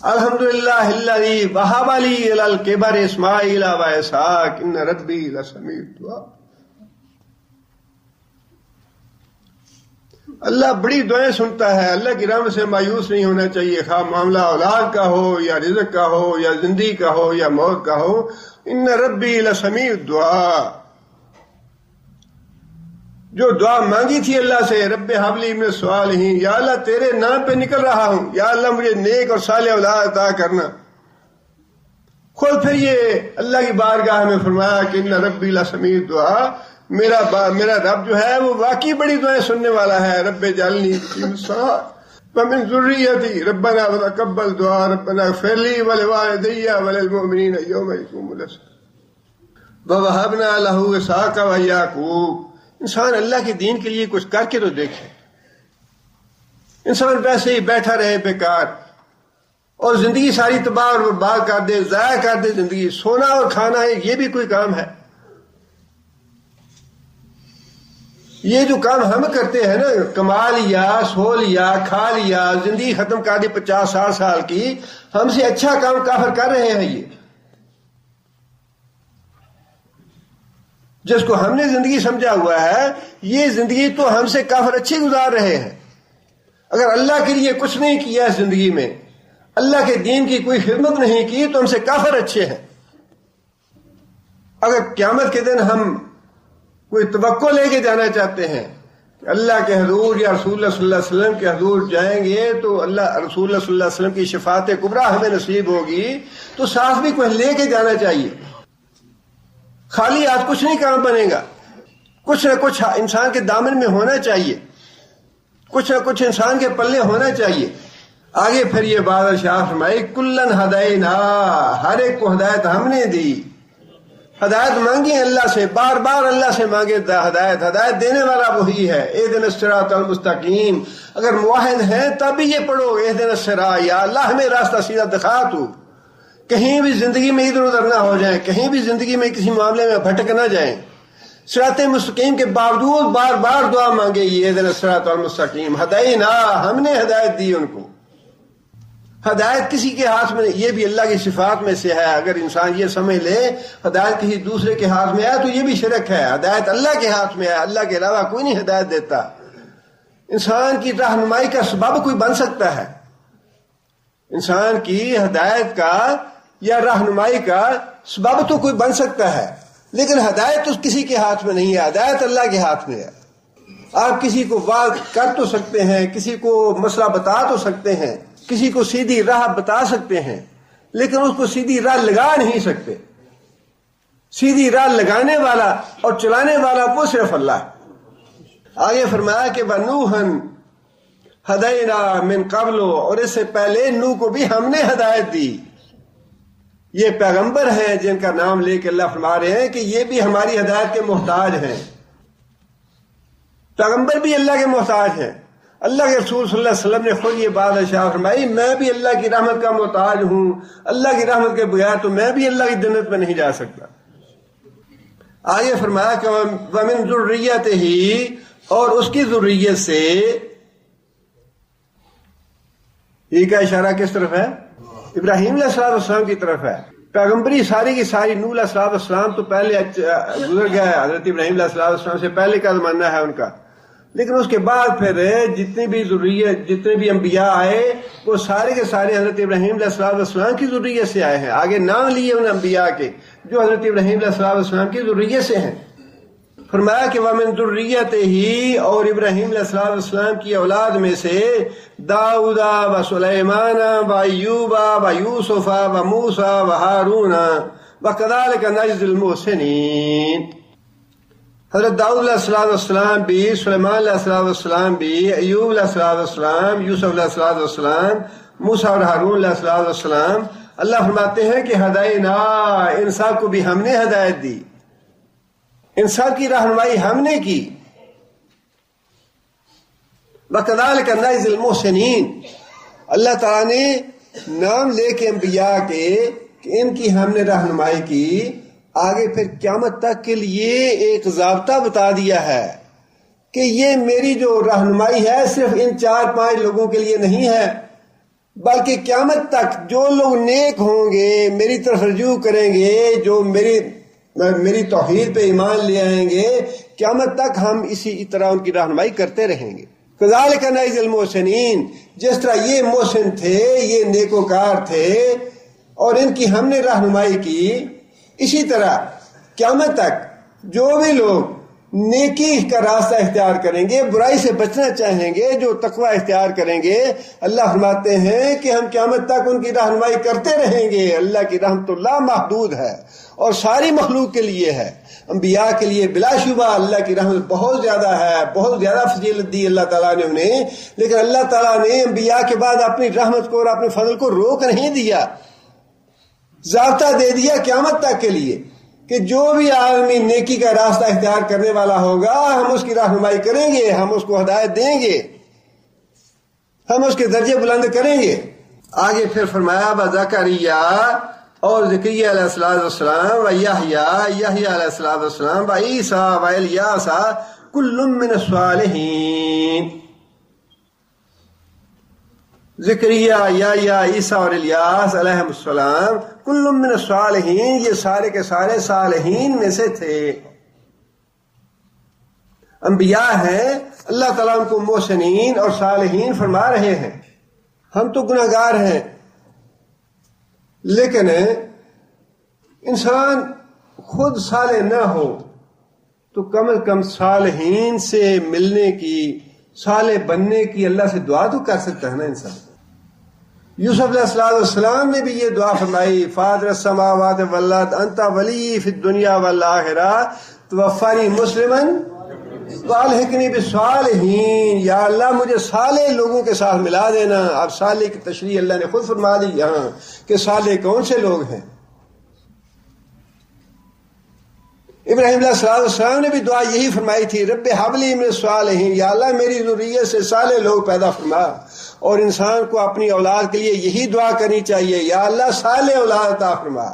الحمدللہ الذی وہب لی علی الکبر اسماعیل و اسحاق ان ربی لسمیع الدعاء. اللہ بڑی دعائیں سنتا ہے. اللہ کی رحمت سے مایوس نہیں ہونا چاہیے، خواہ معاملہ اولاد کا ہو یا رزق کا ہو یا زندگی کا ہو یا موت کا ہو. ان ربی لسمیع الدعاء. جو دعا مانگی تھی اللہ سے، رب ہب لی من الصالحین، یا اللہ تیرے نام پہ نکل رہا ہوں، یا اللہ مجھے نیک اور صالح اولاد عطا کرنا. خود پھر یہ اللہ کی بارگاہ میں فرمایا کہ ان ربی لسمیع الدعاء، میرا رب جو ہے وہ واقعی بڑی دعائیں سننے والا ہے. رب اجعلنی مقیم الصلاۃ ومن ذریتی ربنا وتقبل دعاء ربنا اغفر لی ولوالدی وللمؤمنین یوم یقوم الحساب. ووهبنا له اسحاق ویعقوب. انسان اللہ کے دین کے لیے کچھ کر کے تو دیکھے. انسان ویسے ہی بیٹھا رہے بیکار اور زندگی ساری تباہ اور برباد کر دے، ضائع کر دے زندگی. سونا اور کھانا ہے، یہ بھی کوئی کام ہے؟ یہ جو کام ہم کرتے ہیں نا، کما لیا، سو لیا، کھا لیا، زندگی ختم کر دی 50-60 سال کی، ہم سے اچھا کام کافر کر رہے ہیں. یہ جس کو ہم نے زندگی سمجھا ہوا ہے، یہ زندگی تو ہم سے کافر اچھی گزار رہے ہیں. اگر اللہ کے لیے کچھ نہیں کیا زندگی میں، اللہ کے دین کی کوئی خدمت نہیں کی، تو ہم سے کافر اچھے ہیں. اگر قیامت کے دن ہم کوئی توقع لے کے جانا چاہتے ہیں کہ اللہ کے حضور یا رسول اللہ صلی اللہ علیہ وسلم کے حضور جائیں گے تو اللہ رسول اللہ صلی اللہ علیہ وسلم کی شفاعت کبریٰ ہمیں نصیب ہوگی، تو ساتھ بھی کوئی لے کے جانا چاہیے. خالی ہاتھ کچھ نہیں کام بنے گا. کچھ نہ کچھ انسان کے دامن میں ہونا چاہیے، کچھ نہ کچھ انسان کے پلے ہونا چاہیے. آگے پھر یہ بات ارشاد فرمائی، کلن ہدینا، ہر ایک کو ہدایت ہم نے دی. ہدایت مانگی اللہ سے، بار بار اللہ سے مانگے ہدایت. ہدایت دینے والا وہی ہے. اہدنا الصراط المستقیم. اگر موحد ہیں تب بھی یہ پڑھو، اہدنا الصراط، یا اللہ ہمیں راستہ سیدھا دکھا تو. کہیں بھی زندگی میں ادھر ادھر نہ ہو جائیں، کہیں بھی زندگی میں کسی معاملے میں بھٹک نہ جائیں. صراط مستقیم کے باوجود بار بار دعا مانگے، یہ اہدنا الصراط المستقیم. ہدینا، ہم نے ہدایت دی ان کو. ہدایت کسی کے ہاتھ میں نہیں، یہ بھی اللہ کی صفات میں سے ہے. اگر انسان یہ سمجھ لے ہدایت کسی دوسرے کے ہاتھ میں ہے تو یہ بھی شرک ہے. ہدایت اللہ کے ہاتھ میں ہے، اللہ کے علاوہ کوئی نہیں ہدایت دیتا. انسان کی رہنمائی کا سبب کوئی بن سکتا ہے، انسان کی ہدایت کا یا رہنمائی کا سبب تو کوئی بن سکتا ہے، لیکن ہدایت تو کسی کے ہاتھ میں نہیں ہے. ہدایت اللہ کے ہاتھ میں ہے. آپ کسی کو بات کر تو سکتے ہیں، کسی کو مسئلہ بتا تو سکتے ہیں، کسی کو سیدھی راہ بتا سکتے ہیں، لیکن اس کو سیدھی راہ لگا نہیں سکتے. سیدھی راہ لگانے والا اور چلانے والا وہ صرف اللہ ہے. آگے فرمایا کہ وَنُوحًا ہدینا من قبل، اور اس سے پہلے نوح کو بھی ہم نے ہدایت دی. یہ پیغمبر ہیں جن کا نام لے کے اللہ فرما رہے ہیں کہ یہ بھی ہماری ہدایت کے محتاج ہیں. پیغمبر بھی اللہ کے محتاج ہیں. اللہ کے رسول صلی اللہ علیہ وسلم نے خود یہ بات ارشاد فرمائی، میں بھی اللہ کی رحمت کا محتاج ہوں. اللہ کی رحمت کے بغیر تو میں بھی اللہ کی جنت میں نہیں جا سکتا. آگے فرمایا کہ وَمِن ذُرِّيَّتِهِ، اور اس کی ذریت سے. یہ کا اشارہ کس طرف ہے؟ ابراہیم علیہ السلام کی طرف ہے. پیغمبری ساری کی ساری نوح علیہ السلام تو پہلے گزر گیا ہے، حضرت ابراہیم علیہ السلام سے پہلے کا زمانہ ہے ان کا. لیکن اس کے بعد پھر جتنے بھی ذریت، جتنے بھی انبیاء آئے وہ سارے کے سارے حضرت ابراہیم علیہ السلام کی ذریت سے آئے ہیں. آگے نام لیے ان انبیاء کے جو حضرت ابراہیم علیہ السلام کی ذریت سے ہیں. فرمایا کہ وَمِن ذُرِّيَّتِهِ، اور ابراہیم علیہ السلام کی اولاد میں سے داؤد و سلیمان و ایوب و یوسف و موسیٰ و ہارون وَكَذَلِكَ نَجْزِي الْمُحْسِنِينَ. حضرت داؤد علیہ السلام بھی، سلیمان علیہ السلام بھی، ایوب علیہ السلام، یوسف علیہ السلام، موسیٰ اور ہارون علیہ السلام. اللہ فرماتے ہیں کہ ہدینا، ان سب کو بھی ہم نے ہدایت دی، ان سب کی رہنمائی ہم نے کی. وَكَذَلِكَ نَجْزِي الْمُحْسِنِينَ. اللہ تعالیٰ نے نام لے کے انبیاء کے کہ ان کی ہم نے رہنمائی کی، آگے پھر قیامت تک کے لیے ایک ضابطہ بتا دیا ہے کہ یہ میری جو رہنمائی ہے صرف ان 4-5 لوگوں کے لیے نہیں ہے، بلکہ قیامت تک جو لوگ نیک ہوں گے، میری طرف رجوع کریں گے، جو میری توحید پہ ایمان لے آئیں گے، قیامت تک ہم اسی طرح ان کی رہنمائی کرتے رہیں گے۔ کذالک نجزی المحسنین، جس طرح یہ محسن تھے، یہ نیکوکار تھے اور ان کی ہم نے رہنمائی کی، اسی طرح قیامت تک جو بھی لوگ نیکی کا راستہ اختیار کریں گے، برائی سے بچنا چاہیں گے، جو تقوی اختیار کریں گے، اللہ فرماتے ہیں کہ ہم قیامت تک ان کی رہنمائی کرتے رہیں گے۔ اللہ کی رحمت اللہ محدود ہے اور ساری مخلوق کے لیے ہے، انبیاء کے لیے بلا شبہ اللہ کی رحمت بہت زیادہ ہے، بہت زیادہ فضیلت دی اللہ تعالیٰ نے انہیں، لیکن اللہ تعالیٰ نے انبیاء کے بعد اپنی رحمت کو اور اپنے فضل کو روک نہیں دیا، ضابطہ دے دیا قیامت تک کے لیے کہ جو بھی آدمی نیکی کا راستہ اختیار کرنے والا ہوگا، ہم اس کی رہنمائی کریں گے، ہم اس کو ہدایت دیں گے، ہم اس کے درجے بلند کریں گے۔ آگے پھر فرمایا بزکریا، اور زکریا علیہ السلام و یحییٰ علیہ السلام و عیسیٰ و الیاس کل من الصالحین۔ زکریا، یحییٰ، عیسیٰ اور الیاس علیہ السلام کل من الصالحین، یہ سارے کے سارے صالحین میں سے تھے، انبیاء ہیں۔ اللہ تعالیٰ ان کو محسنین اور صالحین فرما رہے ہیں۔ ہم تو گناہ گار ہیں، لیکن انسان خود صالح نہ ہو تو کم از کم صالحین سے ملنے کی، صالح بننے کی اللہ سے دعا تو کر سکتا ہے نا انسان۔ یوسف علیہ السلام نے بھی یہ دعا فرمائی، فاطر السماوات والارض انت ولی فی الدنیا والآخرہ توفانی مسلما والحقنی بالصالحین، یا اللہ مجھے صالح لوگوں کے ساتھ ملا دینا۔ اب صالح کی تشریح اللہ نے خود فرما دی یہاں کہ صالح کون سے لوگ ہیں۔ ابراہیم علیہ السلام نے بھی دعا یہی فرمائی تھی، رب ہب لی من الصالحین، یا اللہ میری ذریت سے صالح لوگ پیدا فرما۔ اور انسان کو اپنی اولاد کے لیے یہی دعا کرنی چاہیے، یا اللہ صالح اولاد عطا فرما،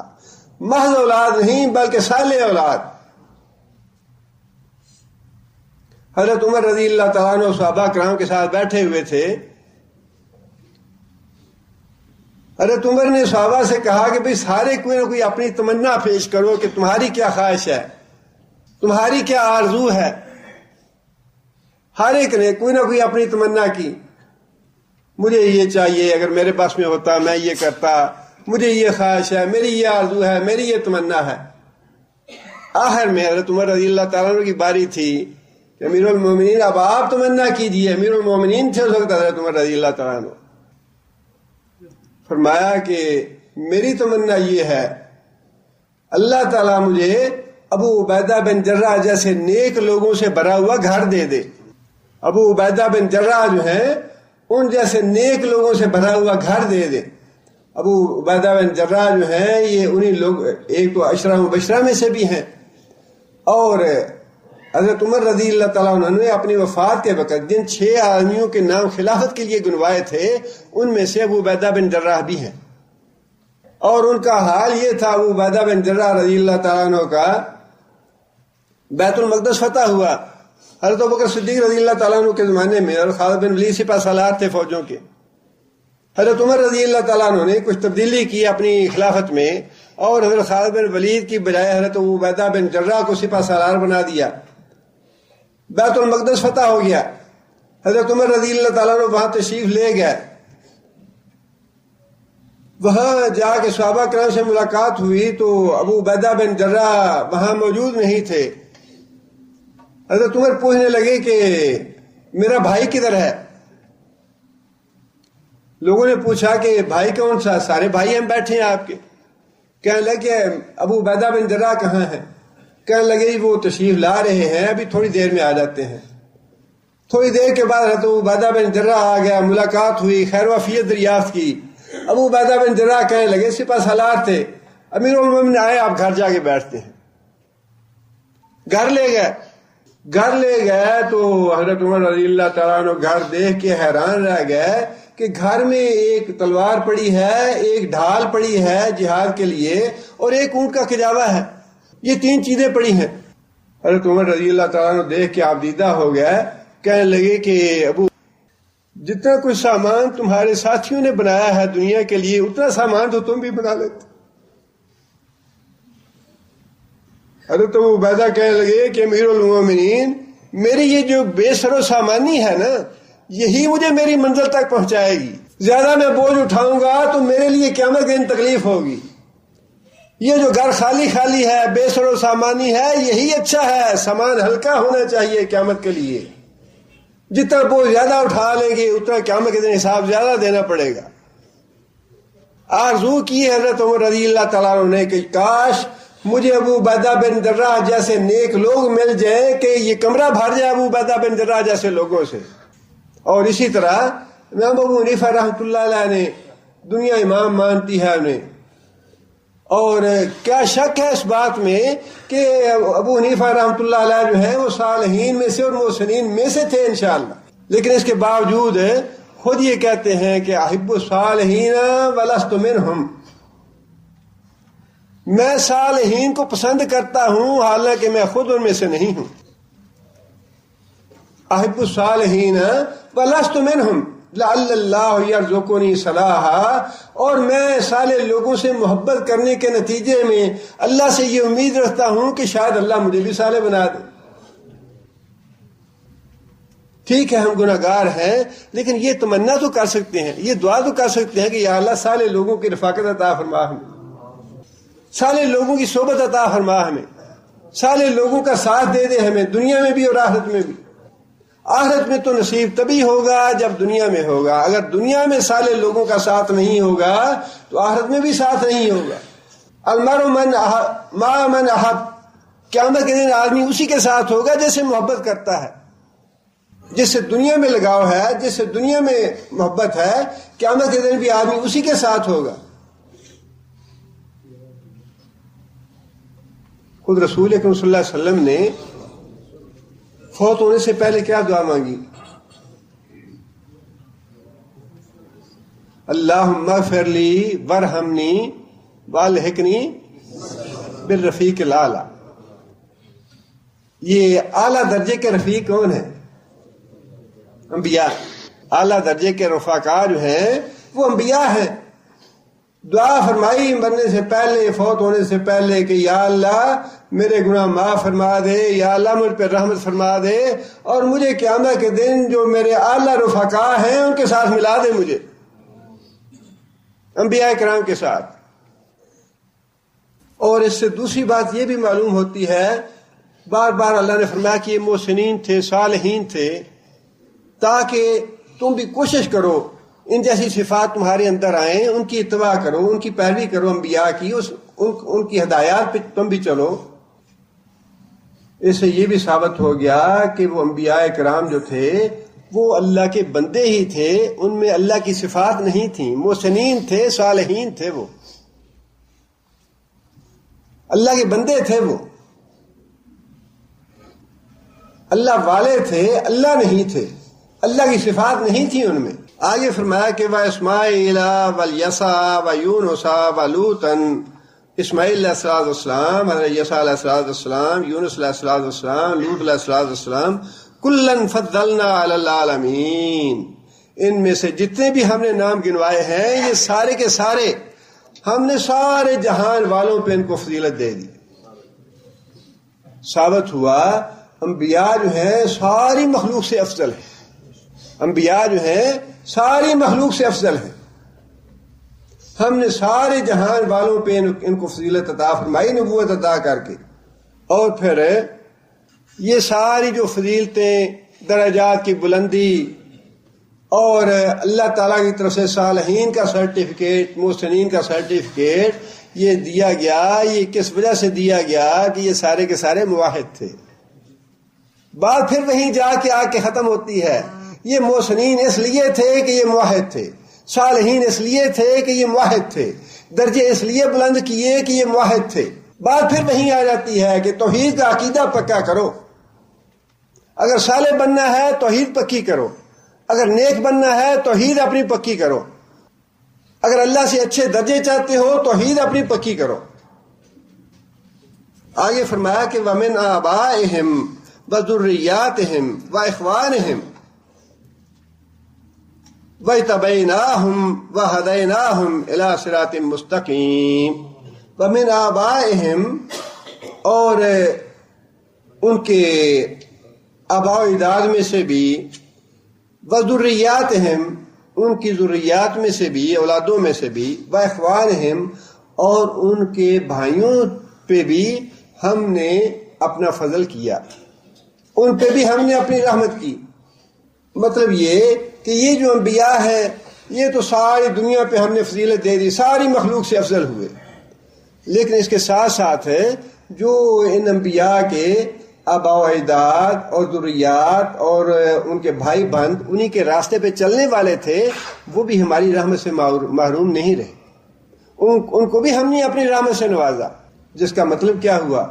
محض اولاد نہیں بلکہ صالح اولاد۔ حضرت عمر رضی اللہ تعالیٰ عنہ صحابہ کرام کے ساتھ بیٹھے ہوئے تھے، حضرت عمر نے صحابہ سے کہا کہ بھئی سارے کوئی نہ کوئی اپنی تمنا پیش کرو کہ تمہاری کیا خواہش ہے، تمہاری کیا آرزو ہے۔ ہر ایک نے کوئی نہ کوئی اپنی تمنا کی، مجھے یہ چاہیے، اگر میرے پاس میں ہوتا میں یہ کرتا، مجھے یہ خواہش ہے، میری یہ آرزو ہے، میری یہ تمنا ہے۔ آخر میں حضرت عمر رضی اللہ تعالیٰ عنہ کی باری تھی کہ امیر المومنین اب آپ تمنا کیجئے۔ امیر المومنین تھے اس وقت حضرت عمر رضی اللہ تعالیٰ عنہ۔ فرمایا کہ میری تمنا یہ ہے اللہ تعالیٰ مجھے ابو عبیدہ بن جراح جیسے نیک لوگوں سے بھرا ہوا گھر دے دے۔ ابو عبیدہ بن جراح جو ہیں ان جیسے نیک لوگوں سے بھرا ہوا گھر دے دے۔ ابو عبیدہ بن جراح جو ہیں یہ انہی لوگ، ایک تو عشرہ مبشرہ میں سے بھی ہیں، اور حضرت عمر رضی اللہ تعالیٰ عنہ نے اپنی وفات کے وقت جن 6 آدمیوں کے نام خلافت کے لیے گنوائے تھے ان میں سے ابو عبیدہ بن جراح بھی ہیں۔ اور ان کا حال یہ تھا، ابو عبیدہ بن جراح رضی اللہ تعالیٰ عنہ کا بیت المقدس فتح ہوا حضرت ابوبکر صدیق رضی اللہ تعالیٰ عنہ کے زمانے میں، اور خالد بن ولید سپہ سالار تھے فوجوں کے۔ حضرت عمر رضی اللہ تعالیٰ عنہ نے کچھ تبدیلی کی اپنی خلافت میں، اور حضرت خالد بن ولید کی بجائے حضرت ابو عبیدہ بن جراح کو سپہ سالار بنا دیا۔ بیت المقدس فتح ہو گیا، حضرت عمر رضی اللہ تعالیٰ عنہ وہاں تشریف لے گئے۔ وہاں جا کے صحابہ کرام سے ملاقات ہوئی تو ابو عبیدہ بن جراح وہاں موجود نہیں تھے۔ حضرت عمر پوچھنے لگے کہ میرا بھائی کدھر ہے؟ لوگوں نے پوچھا کہ بھائی کون سا؟ سارے بھائی ہم بیٹھے ہیں آپ کے۔ کہنے لگے ابو عبیدہ بن جراح کہاں ہیں؟ کہنے لگے وہ تشریف لا رہے ہیں، ابھی تھوڑی دیر میں آ جاتے ہیں۔ تھوڑی دیر کے بعد حضرت ابو عبیدہ بن جراح آ گیا، ملاقات ہوئی، خیر وفیت دریافت کی۔ ابو عبیدہ بن جراح کہنے لگے، سپہ سالار تھے، امیر المومنین آئے، آپ گھر جا کے بیٹھتے ہیں۔ گھر لے گئے تو حضرت عمر رضی اللہ تعالیٰ عنہ گھر دیکھ کے حیران رہ گئے کہ گھر میں ایک تلوار پڑی ہے، ایک ڈھال پڑی ہے جہاد کے لیے، اور ایک اونٹ کا کجاوا ہے۔ یہ 3 چیزیں پڑی ہیں۔ حضرت عمر رضی اللہ تعالیٰ عنہ دیکھ کے آپ دیدہ ہو گیا، کہنے لگے کہ ابو، جتنا کچھ سامان تمہارے ساتھیوں نے بنایا ہے دنیا کے لیے، اتنا سامان تو تم بھی بنا لیتے۔ حضرت ابو عبیدہ کہنے لگے کہ امیر المومنین، میری یہ جو بے سر و سامانی ہے نا، یہی مجھے میری منزل تک پہنچائے گی۔ زیادہ میں بوجھ اٹھاؤں گا تو میرے لیے قیامت کے دن تکلیف ہوگی۔ یہ جو گھر خالی خالی ہے، بے سر و سامانی ہے، یہی اچھا ہے۔ سامان ہلکا ہونا چاہیے قیامت کے لیے۔ جتنا بوجھ زیادہ اٹھا لیں گے اتنا قیامت کے دن حساب زیادہ دینا پڑے گا۔ آرزو کی حضرت عمر رضی اللہ تعالیٰ عنہ نے کہ کاش مجھے ابو عبیدہ بن جراح جیسے نیک لوگ مل جائیں کہ یہ کمرہ بھر جائے ابو عبیدہ بن جراح جیسے لوگوں سے۔ اور اسی طرح امام ابو حنیفہ رحمۃ اللہ علیہ نے، دنیا امام مانتی ہے انہیں، اور کیا شک ہے اس بات میں کہ ابو حنیفہ رحمۃ اللہ علیہ جو ہیں وہ صالحین میں سے اور محسنین میں سے تھے انشاءاللہ، لیکن اس کے باوجود خود یہ کہتے ہیں کہ احب الصالحین ولست منہم، میں صالحین کو پسند کرتا ہوں حالانکہ میں خود ان میں سے نہیں ہوں۔ احب الصالحین ولست منہم لعل اللہ یرزقنی صلاحا، اور میں صالح لوگوں سے محبت کرنے کے نتیجے میں اللہ سے یہ امید رکھتا ہوں کہ شاید اللہ مجھے بھی صالح بنا دے۔ ٹھیک ہے ہم گناہگار ہیں، لیکن یہ تمنا تو کر سکتے ہیں، یہ دعا تو کر سکتے ہیں کہ یا اللہ صالح لوگوں کی رفاقت عطا فرما ہمیں، صالح لوگوں کی صحبت عطا فرما ہمیں، صالح لوگوں کا ساتھ دے دے ہمیں، دنیا میں بھی اور آخرت میں بھی۔ آخرت میں تو نصیب تبھی ہوگا جب دنیا میں ہوگا، اگر دنیا میں صالح لوگوں کا ساتھ نہیں ہوگا تو آخرت میں بھی ساتھ نہیں ہوگا۔ المرء مع من احب، قیامت کے دن آدمی اسی کے ساتھ ہوگا جیسے محبت کرتا ہے، جس سے دنیا میں لگاؤ ہے، جس سے دنیا میں محبت ہے، قیامت کے دن بھی آدمی اسی کے ساتھ ہوگا۔ خود رسول اکرم صلی اللہ علیہ وسلم نے فوت ہونے سے پہلے کیا دعا مانگی؟ اللہم اغفر لی وارحمنی والحقنی بالرفیق الاعلیٰ۔ یہ اعلیٰ درجے کے رفیق کون ہیں؟ انبیاء۔ اعلیٰ درجے کے رفقا جو ہیں وہ انبیاء ہیں۔ دعا فرمائی مرنے سے پہلے، فوت ہونے سے پہلے کہ یا اللہ میرے گناہ معاف فرما دے، یا اللہ مجھ پہ رحمت فرما دے، اور مجھے قیامت کے دن جو میرے اعلیٰ رفقا ہیں ان کے ساتھ ملا دے، مجھے انبیاء کرام کے ساتھ۔ اور اس سے دوسری بات یہ بھی معلوم ہوتی ہے، بار بار اللہ نے فرمایا کہ یہ محسنین تھے، صالحین تھے، تاکہ تم بھی کوشش کرو ان جیسی صفات تمہارے اندر آئیں، ان کی اتباع کرو، ان کی پیروی کرو، انبیاء کی، ان کی ہدایات پہ تم بھی چلو۔ اس سے یہ بھی ثابت ہو گیا کہ وہ انبیاء کرام جو تھے وہ اللہ کے بندے ہی تھے، ان میں اللہ کی صفات نہیں تھیں، محسنین تھے، صالحین تھے، وہ اللہ کے بندے تھے، وہ اللہ والے تھے، اللہ نہیں تھے، اللہ کی صفات نہیں تھی ان میں۔ آگے فرمایا کہ وَإِسْمَاعِيلَ وَالْيَسَعَ وَيُونُسَ وَلُوطًا، اسماعیل علیہ السلام، حضرت یسع علیہ السلام، یونس علیہ السلام، لوط علیہ السلام، کُلًّا فَضَّلْنَا عَلَى الْعَالَمِينَ، ان میں سے جتنے بھی ہم نے نام گنوائے ہیں یہ سارے کے سارے ہم نے سارے جہان والوں پہ ان کو فضیلت دے دی۔ ثابت ہوا انبیاء جو ہیں ساری مخلوق سے افضل ہیں، انبیاء جو ہیں ساری مخلوق سے افضل ہیں، ہم نے سارے جہان والوں پہ ان کو فضیلت عطا فرمائی، نبوت عطا کر کے۔ اور پھر یہ ساری جو فضیلتیں، درجات کی بلندی اور اللہ تعالیٰ کی طرف سے صالحین کا سرٹیفکیٹ، محسنین کا سرٹیفکیٹ یہ دیا گیا، یہ کس وجہ سے دیا گیا کہ یہ سارے کے سارے موحد تھے۔ بات پھر وہیں جا کے آ کے ختم ہوتی ہے، یہ محسنین اس لیے تھے کہ یہ موحد تھے، صالحین اس لیے تھے کہ یہ موحد تھے، درجے اس لیے بلند کیے کہ یہ موحد تھے۔ بات پھر وہیں آ جاتی ہے کہ توحید کا عقیدہ پکا کرو، اگر صالح بننا ہے توحید پکی کرو، اگر نیک بننا ہے توحید اپنی پکی کرو، اگر اللہ سے اچھے درجے چاہتے ہو توحید اپنی پکی کرو۔ آگے فرمایا کہ وَمِنْ آبَائِهِمْ وَذُرِّيَّاتِهِمْ وَإِخْوَانِهِمْ وَاجْتَبَيْنَاهُمْ وَهَدَيْنَاهُمْ إِلَى صِرَاطٍ مُسْتَقِيمٍ وَمِنْ آبَائِهِمْ، اور ان کے آباء و اجداد میں سے بھی، وَذُرِّيَّاتِهِمْ، ان کی ذریات میں سے بھی، اولادوں میں سے بھی، وَإِخْوَانِهِمْ، اور ان کے بھائیوں پہ بھی ہم نے اپنا فضل کیا، ان پہ بھی ہم نے اپنی رحمت کی۔ مطلب یہ کہ یہ جو انبیاء ہے یہ تو ساری دنیا پہ ہم نے فضیلت دے دی، ساری مخلوق سے افضل ہوئے، لیکن اس کے ساتھ ساتھ ہے جو ان انبیاء کے آباء و اجداد اور ذریات اور ان کے بھائی بند انہی کے راستے پہ چلنے والے تھے، وہ بھی ہماری رحمت سے محروم نہیں رہے، ان کو بھی ہم نے اپنی رحمت سے نوازا۔ جس کا مطلب کیا ہوا؟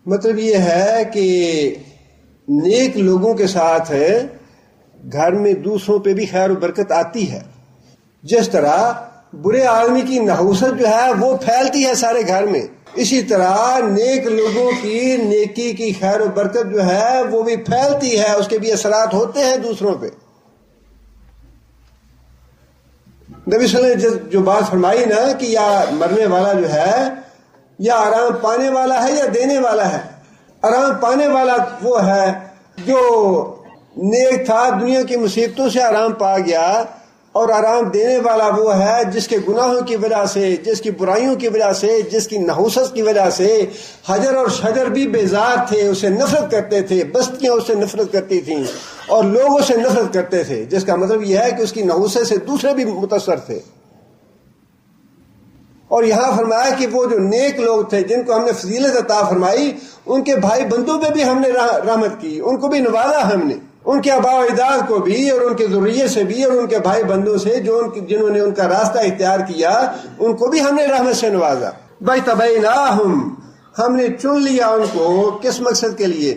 مطلب یہ ہے کہ نیک لوگوں کے ساتھ گھر میں دوسروں پہ بھی خیر و برکت آتی ہے، جس طرح برے آدمی کی نحوست جو ہے وہ پھیلتی ہے سارے گھر میں، اسی طرح نیک لوگوں کی نیکی کی خیر و برکت جو ہے وہ بھی پھیلتی ہے، اس کے بھی اثرات ہوتے ہیں دوسروں پہ۔ نبی صلی اللہ علیہ وسلم نے جو بات فرمائی نا کہ یا مرنے والا جو ہے یا آرام پانے والا ہے یا دینے والا ہے، آرام پانے والا وہ ہے جو نیک تھا، دنیا کی مصیبتوں سے آرام پا گیا، اور آرام دینے والا وہ ہے جس کے گناہوں کی وجہ سے، جس کی برائیوں کی وجہ سے، جس کی نحوست کی وجہ سے حجر اور شجر بھی بیزار تھے، اسے نفرت کرتے تھے، بستیاں اسے نفرت کرتی تھیں اور لوگ اسے نفرت کرتے تھے، جس کا مطلب یہ ہے کہ اس کی نحوست سے دوسرے بھی متاثر تھے۔ اور یہاں فرمایا کہ وہ جو نیک لوگ تھے جن کو ہم نے فضیلت عطا فرمائی، ان کے بھائی بندوں پہ بھی ہم نے رحمت کی، ان کو بھی نوازا ہم نے، ان کے آباء و اجداد کو بھی اور ان کے ذریے سے بھی اور ان کے بھائی بندوں سے جنہوں نے ان کا راستہ اختیار کیا، ان کو بھی ہم نے رحمت سے نوازا۔ وَاجْتَبَيْنَاهُمْ، ہم نے چن لیا ان کو، کس مقصد کے لیے؟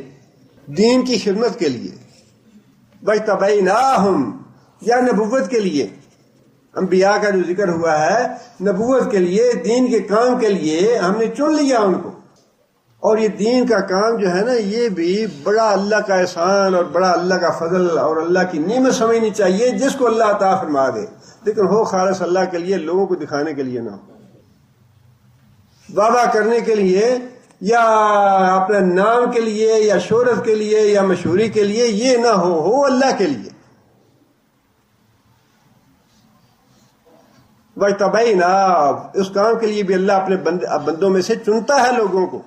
دین کی خدمت کے لیے۔ وَاجْتَبَيْنَاهُمْ، یا نبوت کے لیے، انبیاء کا جو ذکر ہوا ہے نبوت کے لیے، دین کے کام کے لیے ہم نے چن لیا ان کو۔ اور یہ دین کا کام جو ہے نا یہ بھی بڑا اللہ کا احسان اور بڑا اللہ کا فضل اور اللہ کی نعمت سمجھنی چاہیے، جس کو اللہ عطا فرما دے، لیکن ہو خالص اللہ کے لیے، لوگوں کو دکھانے کے لیے نہ ہو، دعویٰ کرنے کے لیے یا اپنے نام کے لیے یا شہرت کے لیے یا مشہوری کے لیے، یہ نہ ہو اللہ کے لیے۔ وَاجْتَبَيْنَا، اس کام کے لیے بھی اللہ اپنے بندوں میں سے چنتا ہے لوگوں کو،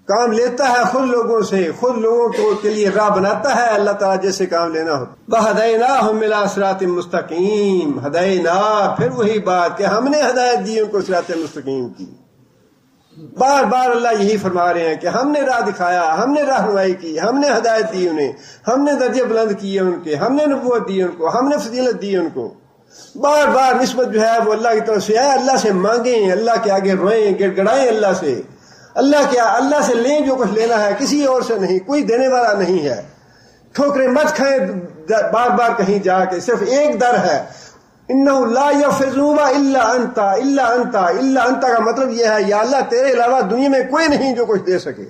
کام لیتا ہے خود لوگوں سے، خود لوگوں کو کے لیے راہ بناتا ہے اللہ تعالیٰ جیسے کام لینا ہو۔ وَهَدَيْنَاهُمْ إِلَىٰ صِرَاطٍ مُسْتَقِيمٍ، ہداینا، پھر وہی بات کہ ہم نے ہدایت دی ان کو صراط مستقیم کی۔ بار بار اللہ یہی فرما رہے ہیں کہ ہم نے راہ دکھایا، ہم نے رہنمائی کی، ہم نے ہدایت دی انہیں، ہم نے درجے بلند کیے ان کے، ہم نے نبوت دی ان کو، ہم نے فضیلت دی ان کو۔ بار بار نسبت جو ہے وہ اللہ کی طرف سے ہے، اللہ سے مانگیں، اللہ کے آگے روئیں، گڑ گڑائیں اللہ سے، اللہ سے لیں جو کچھ لینا ہے، کسی اور سے نہیں، کوئی دینے والا نہیں ہے۔ ٹھوکریں مت کھائیں بار بار کہیں جا کے، صرف ایک در ہے، انہ لا یفرزون الا انت، الا انت، الا انت کا مطلب یہ ہے یا اللہ تیرے علاوہ دنیا میں کوئی نہیں جو کچھ دے سکے۔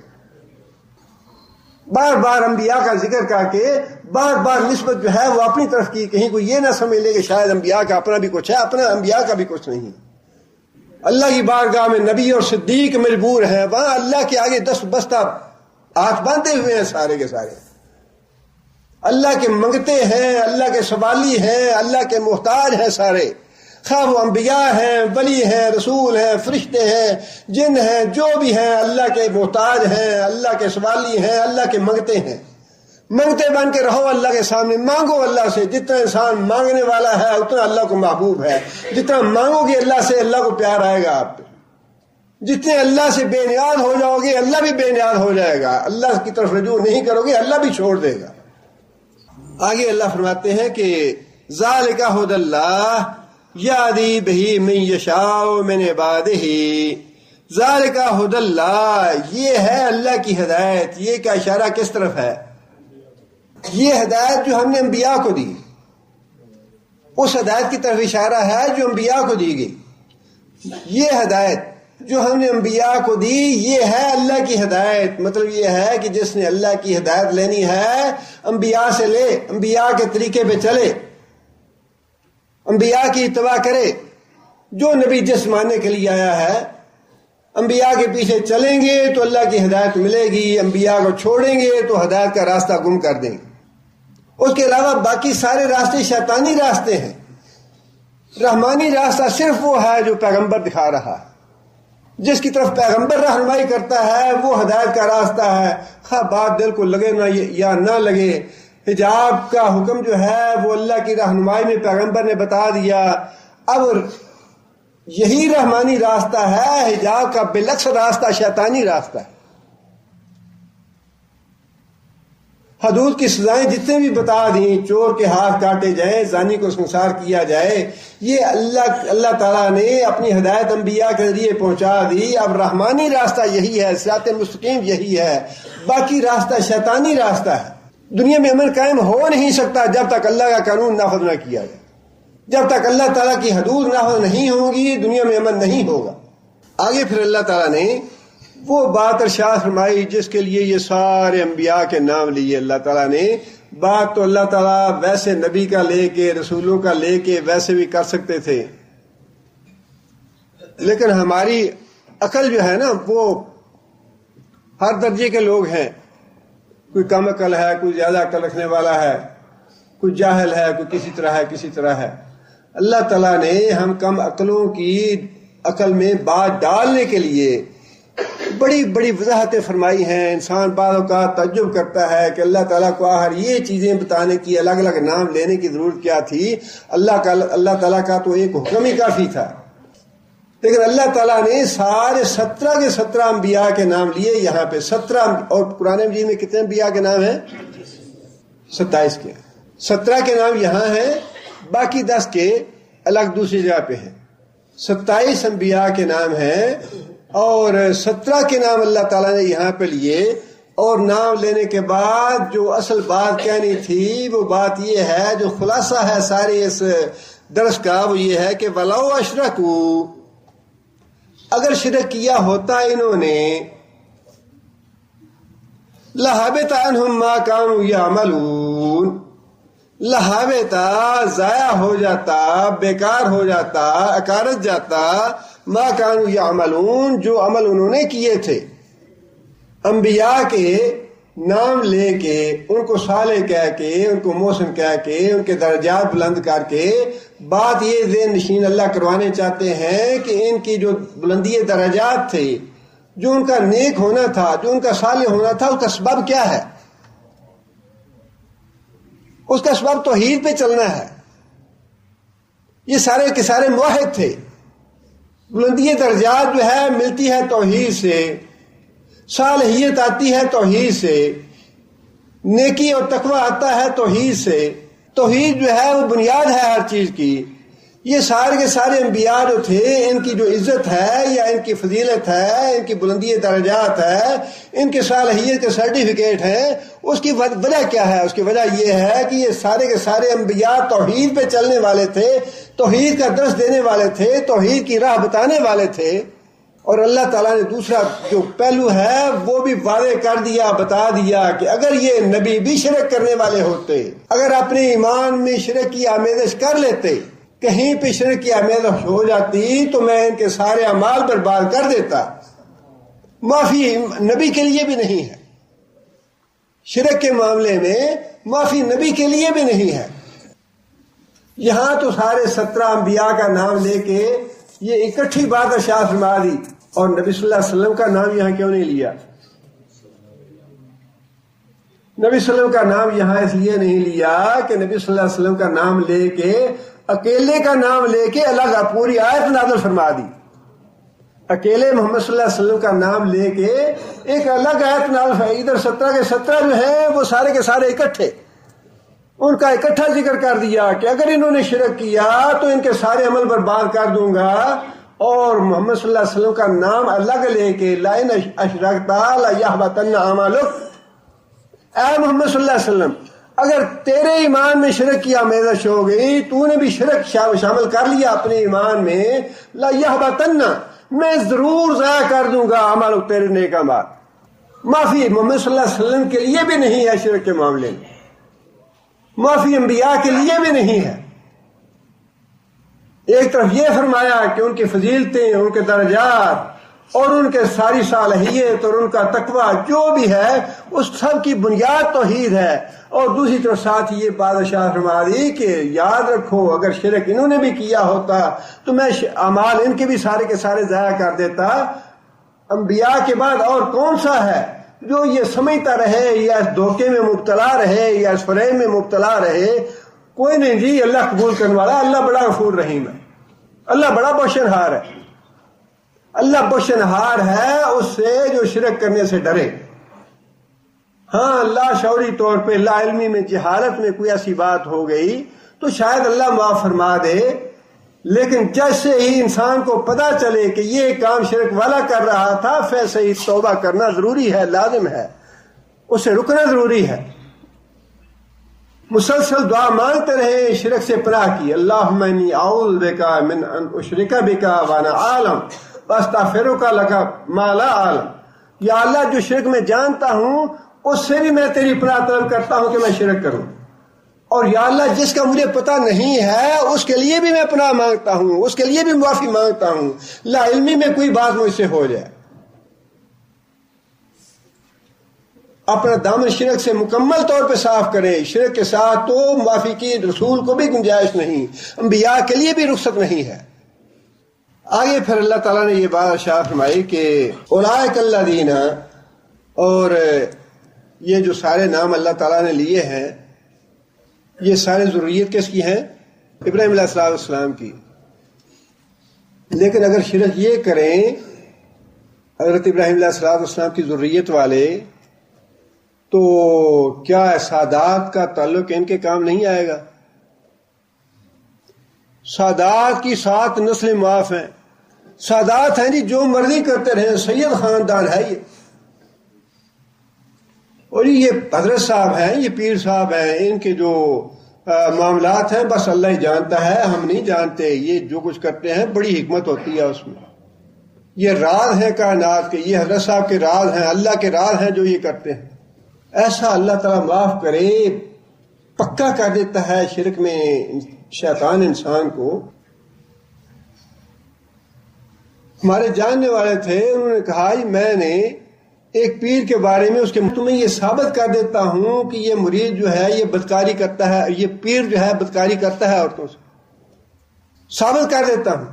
بار بار انبیاء کا ذکر کر کے بار بار نسبت جو ہے وہ اپنی طرف کی، کہیں کوئی یہ نہ سمجھ لے کہ شاید انبیاء کا اپنا بھی کچھ ہے، اپنا انبیاء کا بھی کچھ نہیں۔ اللہ کی بارگاہ میں نبی اور صدیق مجبور ہیں، وہاں اللہ کے آگے دست بستہ ہاتھ باندھے ہوئے ہیں سارے کے سارے، اللہ کے منگتے ہیں، اللہ کے سوالی ہیں، اللہ کے محتاج ہیں سارے، خواہ وہ انبیاء ہیں، ولی ہیں، رسول ہیں، فرشتے ہیں، جن ہیں، جو بھی ہیں، اللہ کے محتاج ہیں، اللہ کے سوالی ہیں، اللہ کے منگتے ہیں۔ منگتے بن کے رہو اللہ کے سامنے، مانگو اللہ سے، جتنا انسان مانگنے والا ہے اتنا اللہ کو محبوب ہے، جتنا مانگو گے اللہ سے اللہ کو پیار آئے گا آپ پہ، جتنے اللہ سے بے نیاز ہو جاؤ گے اللہ بھی بے نیاز ہو جائے گا، اللہ کی طرف رجوع نہیں کرو گے اللہ بھی چھوڑ دے گا۔ آگے اللہ فرماتے ہیں کہ ذالک ھدی اللہ یہدی بہ من یشاء من عبادہ، ذالک ھدی اللہ، یہ ہے اللہ کی ہدایت۔ یہ کا اشارہ کس طرف ہے؟ یہ ہدایت جو ہم نے انبیاء کو دی، اس ہدایت کی طرف اشارہ ہے جو انبیاء کو دی گئی۔ یہ ہدایت جو ہم نے انبیاء کو دی یہ ہے اللہ کی ہدایت. مطلب یہ ہے کہ جس نے اللہ کی ہدایت لینی ہے انبیاء سے لے, انبیاء کے طریقے پہ چلے, انبیاء کی اتباع کرے. جو نبی جس ماننے کے لیے آیا ہے انبیاء کے پیچھے چلیں گے تو اللہ کی ہدایت ملے گی, انبیاء کو چھوڑیں گے تو ہدایت کا راستہ گم کر دیں گے. اس کے علاوہ باقی سارے راستے شیطانی راستے ہیں. رحمانی راستہ صرف وہ ہے جو پیغمبر دکھا رہا ہے. جس کی طرف پیغمبر رہنمائی کرتا ہے وہ ہدایت کا راستہ ہے, خواہ بات دل کو لگے نہ یا نہ لگے. حجاب کا حکم جو ہے وہ اللہ کی رہنمائی میں پیغمبر نے بتا دیا. اب یہی رحمانی راستہ ہے, حجاب کا بالعکس راستہ شیطانی راستہ ہے. حدود کی سزائیں جتنے بھی بتا دیں, چور کے ہاتھ کاٹے جائیں, زانی کو سنسار کیا جائے, یہ اللہ تعالیٰ نے اپنی ہدایت انبیاء کے ذریعے پہنچا دی. اب رحمانی راستہ یہی ہے, صراط مستقیم یہی ہے, باقی راستہ شیطانی راستہ ہے. دنیا میں امن قائم ہو نہیں سکتا جب تک اللہ کا قانون نافذ نہ کیا جائے. جب تک اللہ تعالیٰ کی حدود نافذ نہیں ہوں گی دنیا میں امن نہیں ہوگا. آگے پھر اللہ تعالیٰ نے وہ بات ارشاد فرمائی جس کے لیے یہ سارے انبیاء کے نام لیے. اللہ تعالیٰ نے بات تو اللہ تعالیٰ ویسے نبی کا لے کے, رسولوں کا لے کے ویسے بھی کر سکتے تھے, لیکن ہماری عقل جو ہے نا وہ ہر درجے کے لوگ ہیں. کوئی کم عقل ہے, کوئی زیادہ عقل رکھنے والا ہے, کوئی جاہل ہے, کوئی کسی طرح ہے. اللہ تعالیٰ نے ہم کم عقلوں کی عقل میں بات ڈالنے کے لیے بڑی بڑی وضاحتیں فرمائی ہیں. انسان بعض اوقات تعجب کرتا ہے کہ اللہ تعالیٰ کو آخر یہ چیزیں بتانے کی, الگ الگ نام لینے کی ضرورت کیا تھی. اللہ تعالیٰ کا تو ایک حکم ہی کافی تھا. لیکن اللہ تعالیٰ نے سارے 17 کے 17 انبیاء کے نام لیے یہاں پہ. 17 اور قرآن مجید میں کتنے انبیاء کے نام ہیں؟ 27 کے. 17 کے نام یہاں ہیں, باقی 10 کے الگ دوسری جگہ پہ ہیں. 27 انبیاء کے نام ہیں اور 17 کے نام اللہ تعالیٰ نے یہاں پہ لیے. اور نام لینے کے بعد جو اصل بات کہنی تھی وہ بات یہ ہے, جو خلاصہ ہے سارے اس درس کا, وہ یہ ہے کہ وَلَوْ أَشْرَكُوا, اگر شرک کیا ہوتا انہوں نے, لَحَبِطَ عَنْهُمْ مَا كَانُوا يَعْمَلُونَ, لَحَبِطَ ضائع ہو جاتا, بیکار ہو جاتا, اکارت جاتا, ما کانوا یعملون جو عمل انہوں نے کیے تھے. انبیاء کے نام لے کے, ان کو صالح کہہ کے, ان کو محسن کہہ کے, ان کے درجات بلند کر کے, بات یہ ذہن نشین اللہ کروانے چاہتے ہیں کہ ان کی جو بلندی درجات تھے, جو ان کا نیک ہونا تھا, جو ان کا صالح ہونا تھا, اس کا سبب کیا ہے؟ اس کا سبب توحید پہ چلنا ہے. یہ سارے کے سارے موحد تھے. بلندی درجات جو ہے ملتی ہے توحید سے, صالحیت آتی ہے توحید سے, نیکی اور تقوی آتا ہے توحید سے. توحید جو ہے وہ بنیاد ہے ہر چیز کی. یہ سارے کے سارے انبیاء جو تھے, ان کی جو عزت ہے یا ان کی فضیلت ہے, ان کی بلندی درجات ہے, ان کے صالحیت کے سرٹیفکیٹ ہیں, اس کی وجہ کیا ہے؟ اس کی وجہ یہ ہے کہ یہ سارے کے سارے انبیاء توحید پہ چلنے والے تھے, توحید کا درس دینے والے تھے, توحید کی راہ بتانے والے تھے. اور اللہ تعالیٰ نے دوسرا جو پہلو ہے وہ بھی واضح کر دیا, بتا دیا کہ اگر یہ نبی بھی شرک کرنے والے ہوتے, اگر اپنے ایمان میں شرک کی آمیزش کر لیتے, کہیں پہ شرک کی آمیزش ہو جاتی تو میں ان کے سارے اعمال برباد کر دیتا. معافی نبی کے لیے بھی نہیں ہے, شرک کے معاملے میں معافی نبی کے لیے بھی نہیں ہے. یہاں تو سارے 17 انبیاء کا نام لے کے یہ اکٹھی بات ارشاد فرما دی, اور نبی صلی اللہ علیہ وسلم کا نام یہاں کیوں نہیں لیا؟ نبی صلی اللہ علیہ وسلم کا نام یہاں اس لیے نہیں لیا کہ نبی صلی اللہ علیہ وسلم کا نام لے کے, اکیلے کا نام لے کے الگ پوری آیت نازل فرما دی. اکیلے محمد صلی اللہ علیہ وسلم کا نام لے کے ایک الگ آیت نازل. ادھر 17 کے 17 جو ہیں وہ سارے کے سارے اکٹھے, ان کا اکٹھا ذکر کر دیا کہ اگر انہوں نے شرک کیا تو ان کے سارے عمل برباد کر دوں گا. اور محمد صلی اللہ علیہ وسلم کا نام الگ لے کے لئن اشرکت لیحبطن عملک, اے محمد صلی اللہ علیہ وسلم اگر تیرے ایمان میں شرک کی آمیزش ہو گئی, تو نے بھی شرک شامل کر لیا اپنے ایمان میں, لیحبطن میں ضرور ضائع کر دوں گا عمل تیرے نیک اعمال. معافی محمد صلی اللہ علیہ وسلم کے لیے بھی نہیں ہے شرک کے معاملے میں, معافی انبیاء کے لیے بھی نہیں ہے. ایک طرف یہ فرمایا کہ ان کی فضیلتیں, ان کے درجات اور ان کے ساری صالحیت اور ان کا تقوی جو بھی ہے اس سب کی بنیاد توحید ہے, اور دوسری طرف ساتھ یہ بادشاہ فرما دی کہ یاد رکھو اگر شرک انہوں نے بھی کیا ہوتا تو میں اعمال ان کے بھی سارے کے سارے ضائع کر دیتا. انبیاء کے بعد اور کون سا ہے جو یہ سمجھتا رہے یا اس دھوکے میں مبتلا رہے یا اس فریب میں مبتلا رہے؟ کوئی نہیں جی. اللہ قبول کرنے والا, اللہ بڑا غفور رحیم ہے, اللہ بڑا بخشنہار ہے. اللہ بخشنہار ہے اس سے جو شرک کرنے سے ڈرے. ہاں لا شعوری طور پہ لا علمی میں جہالت میں کوئی ایسی بات ہو گئی تو شاید اللہ معاف فرما دے, لیکن جیسے ہی انسان کو پتہ چلے کہ یہ کام شرک والا کر رہا تھا ویسے ہی توبہ کرنا ضروری ہے, لازم ہے, اسے رکنا ضروری ہے. مسلسل دعا مانگتے رہے شرک سے پناہ کی. اللہم انی اعوذ بکا من ان اشرک بکا وانا عالم واستغفرک لک ما لا عالم. یا اللہ جو شرک میں جانتا ہوں اس سے بھی میں تیری پناہ طلب کرتا ہوں کہ میں شرک کروں, اور یا اللہ جس کا مجھے پتہ نہیں ہے اس کے لیے بھی میں پناہ مانگتا ہوں, اس کے لیے بھی معافی مانگتا ہوں. لا علمی میں کوئی بات مجھ سے ہو جائے. اپنا دامن شرک سے مکمل طور پہ صاف کریں. شرک کے ساتھ تو معافی کی رسول کو بھی گنجائش نہیں, انبیاء کے لیے بھی رخصت نہیں ہے. آگے پھر اللہ تعالیٰ نے یہ بات ارشاد فرمائی کہ اولئک الذین, اور یہ جو سارے نام اللہ تعالیٰ نے لیے ہیں یہ سارے ضروریت کس کی ہیں؟ ابراہیم علیہ السلام کی. لیکن اگر شرک یہ کریں حضرت ابراہیم علیہ السلام کی ضروریت والے, تو کیا سادات کا تعلق ان کے کام نہیں آئے گا؟ سادات کی 7 نسلیں معاف ہیں. سادات ہیں جی جو مرضی کرتے رہے, سید خاندان ہے یہ, اور یہ حضرت صاحب ہیں, یہ پیر صاحب ہیں, ان کے جو معاملات ہیں بس اللہ ہی جانتا ہے, ہم نہیں جانتے. یہ جو کچھ کرتے ہیں بڑی حکمت ہوتی ہے اس میں. یہ راز ہیں کائنات کے, یہ حضرت صاحب کے راز ہیں, اللہ کے راز ہیں جو یہ کرتے ہیں. ایسا اللہ تعالیٰ معاف کرے, پکا کر دیتا ہے شرک میں شیطان انسان کو. ہمارے جاننے والے تھے, انہوں نے کہا جی میں نے ایک پیر کے بارے میں اس کے تمہیں یہ ثابت کر دیتا ہوں کہ یہ مرید جو ہے یہ بدکاری کرتا ہے, یہ پیر جو ہے بدکاری کرتا ہے عورتوں سے, ثابت کر دیتا ہوں.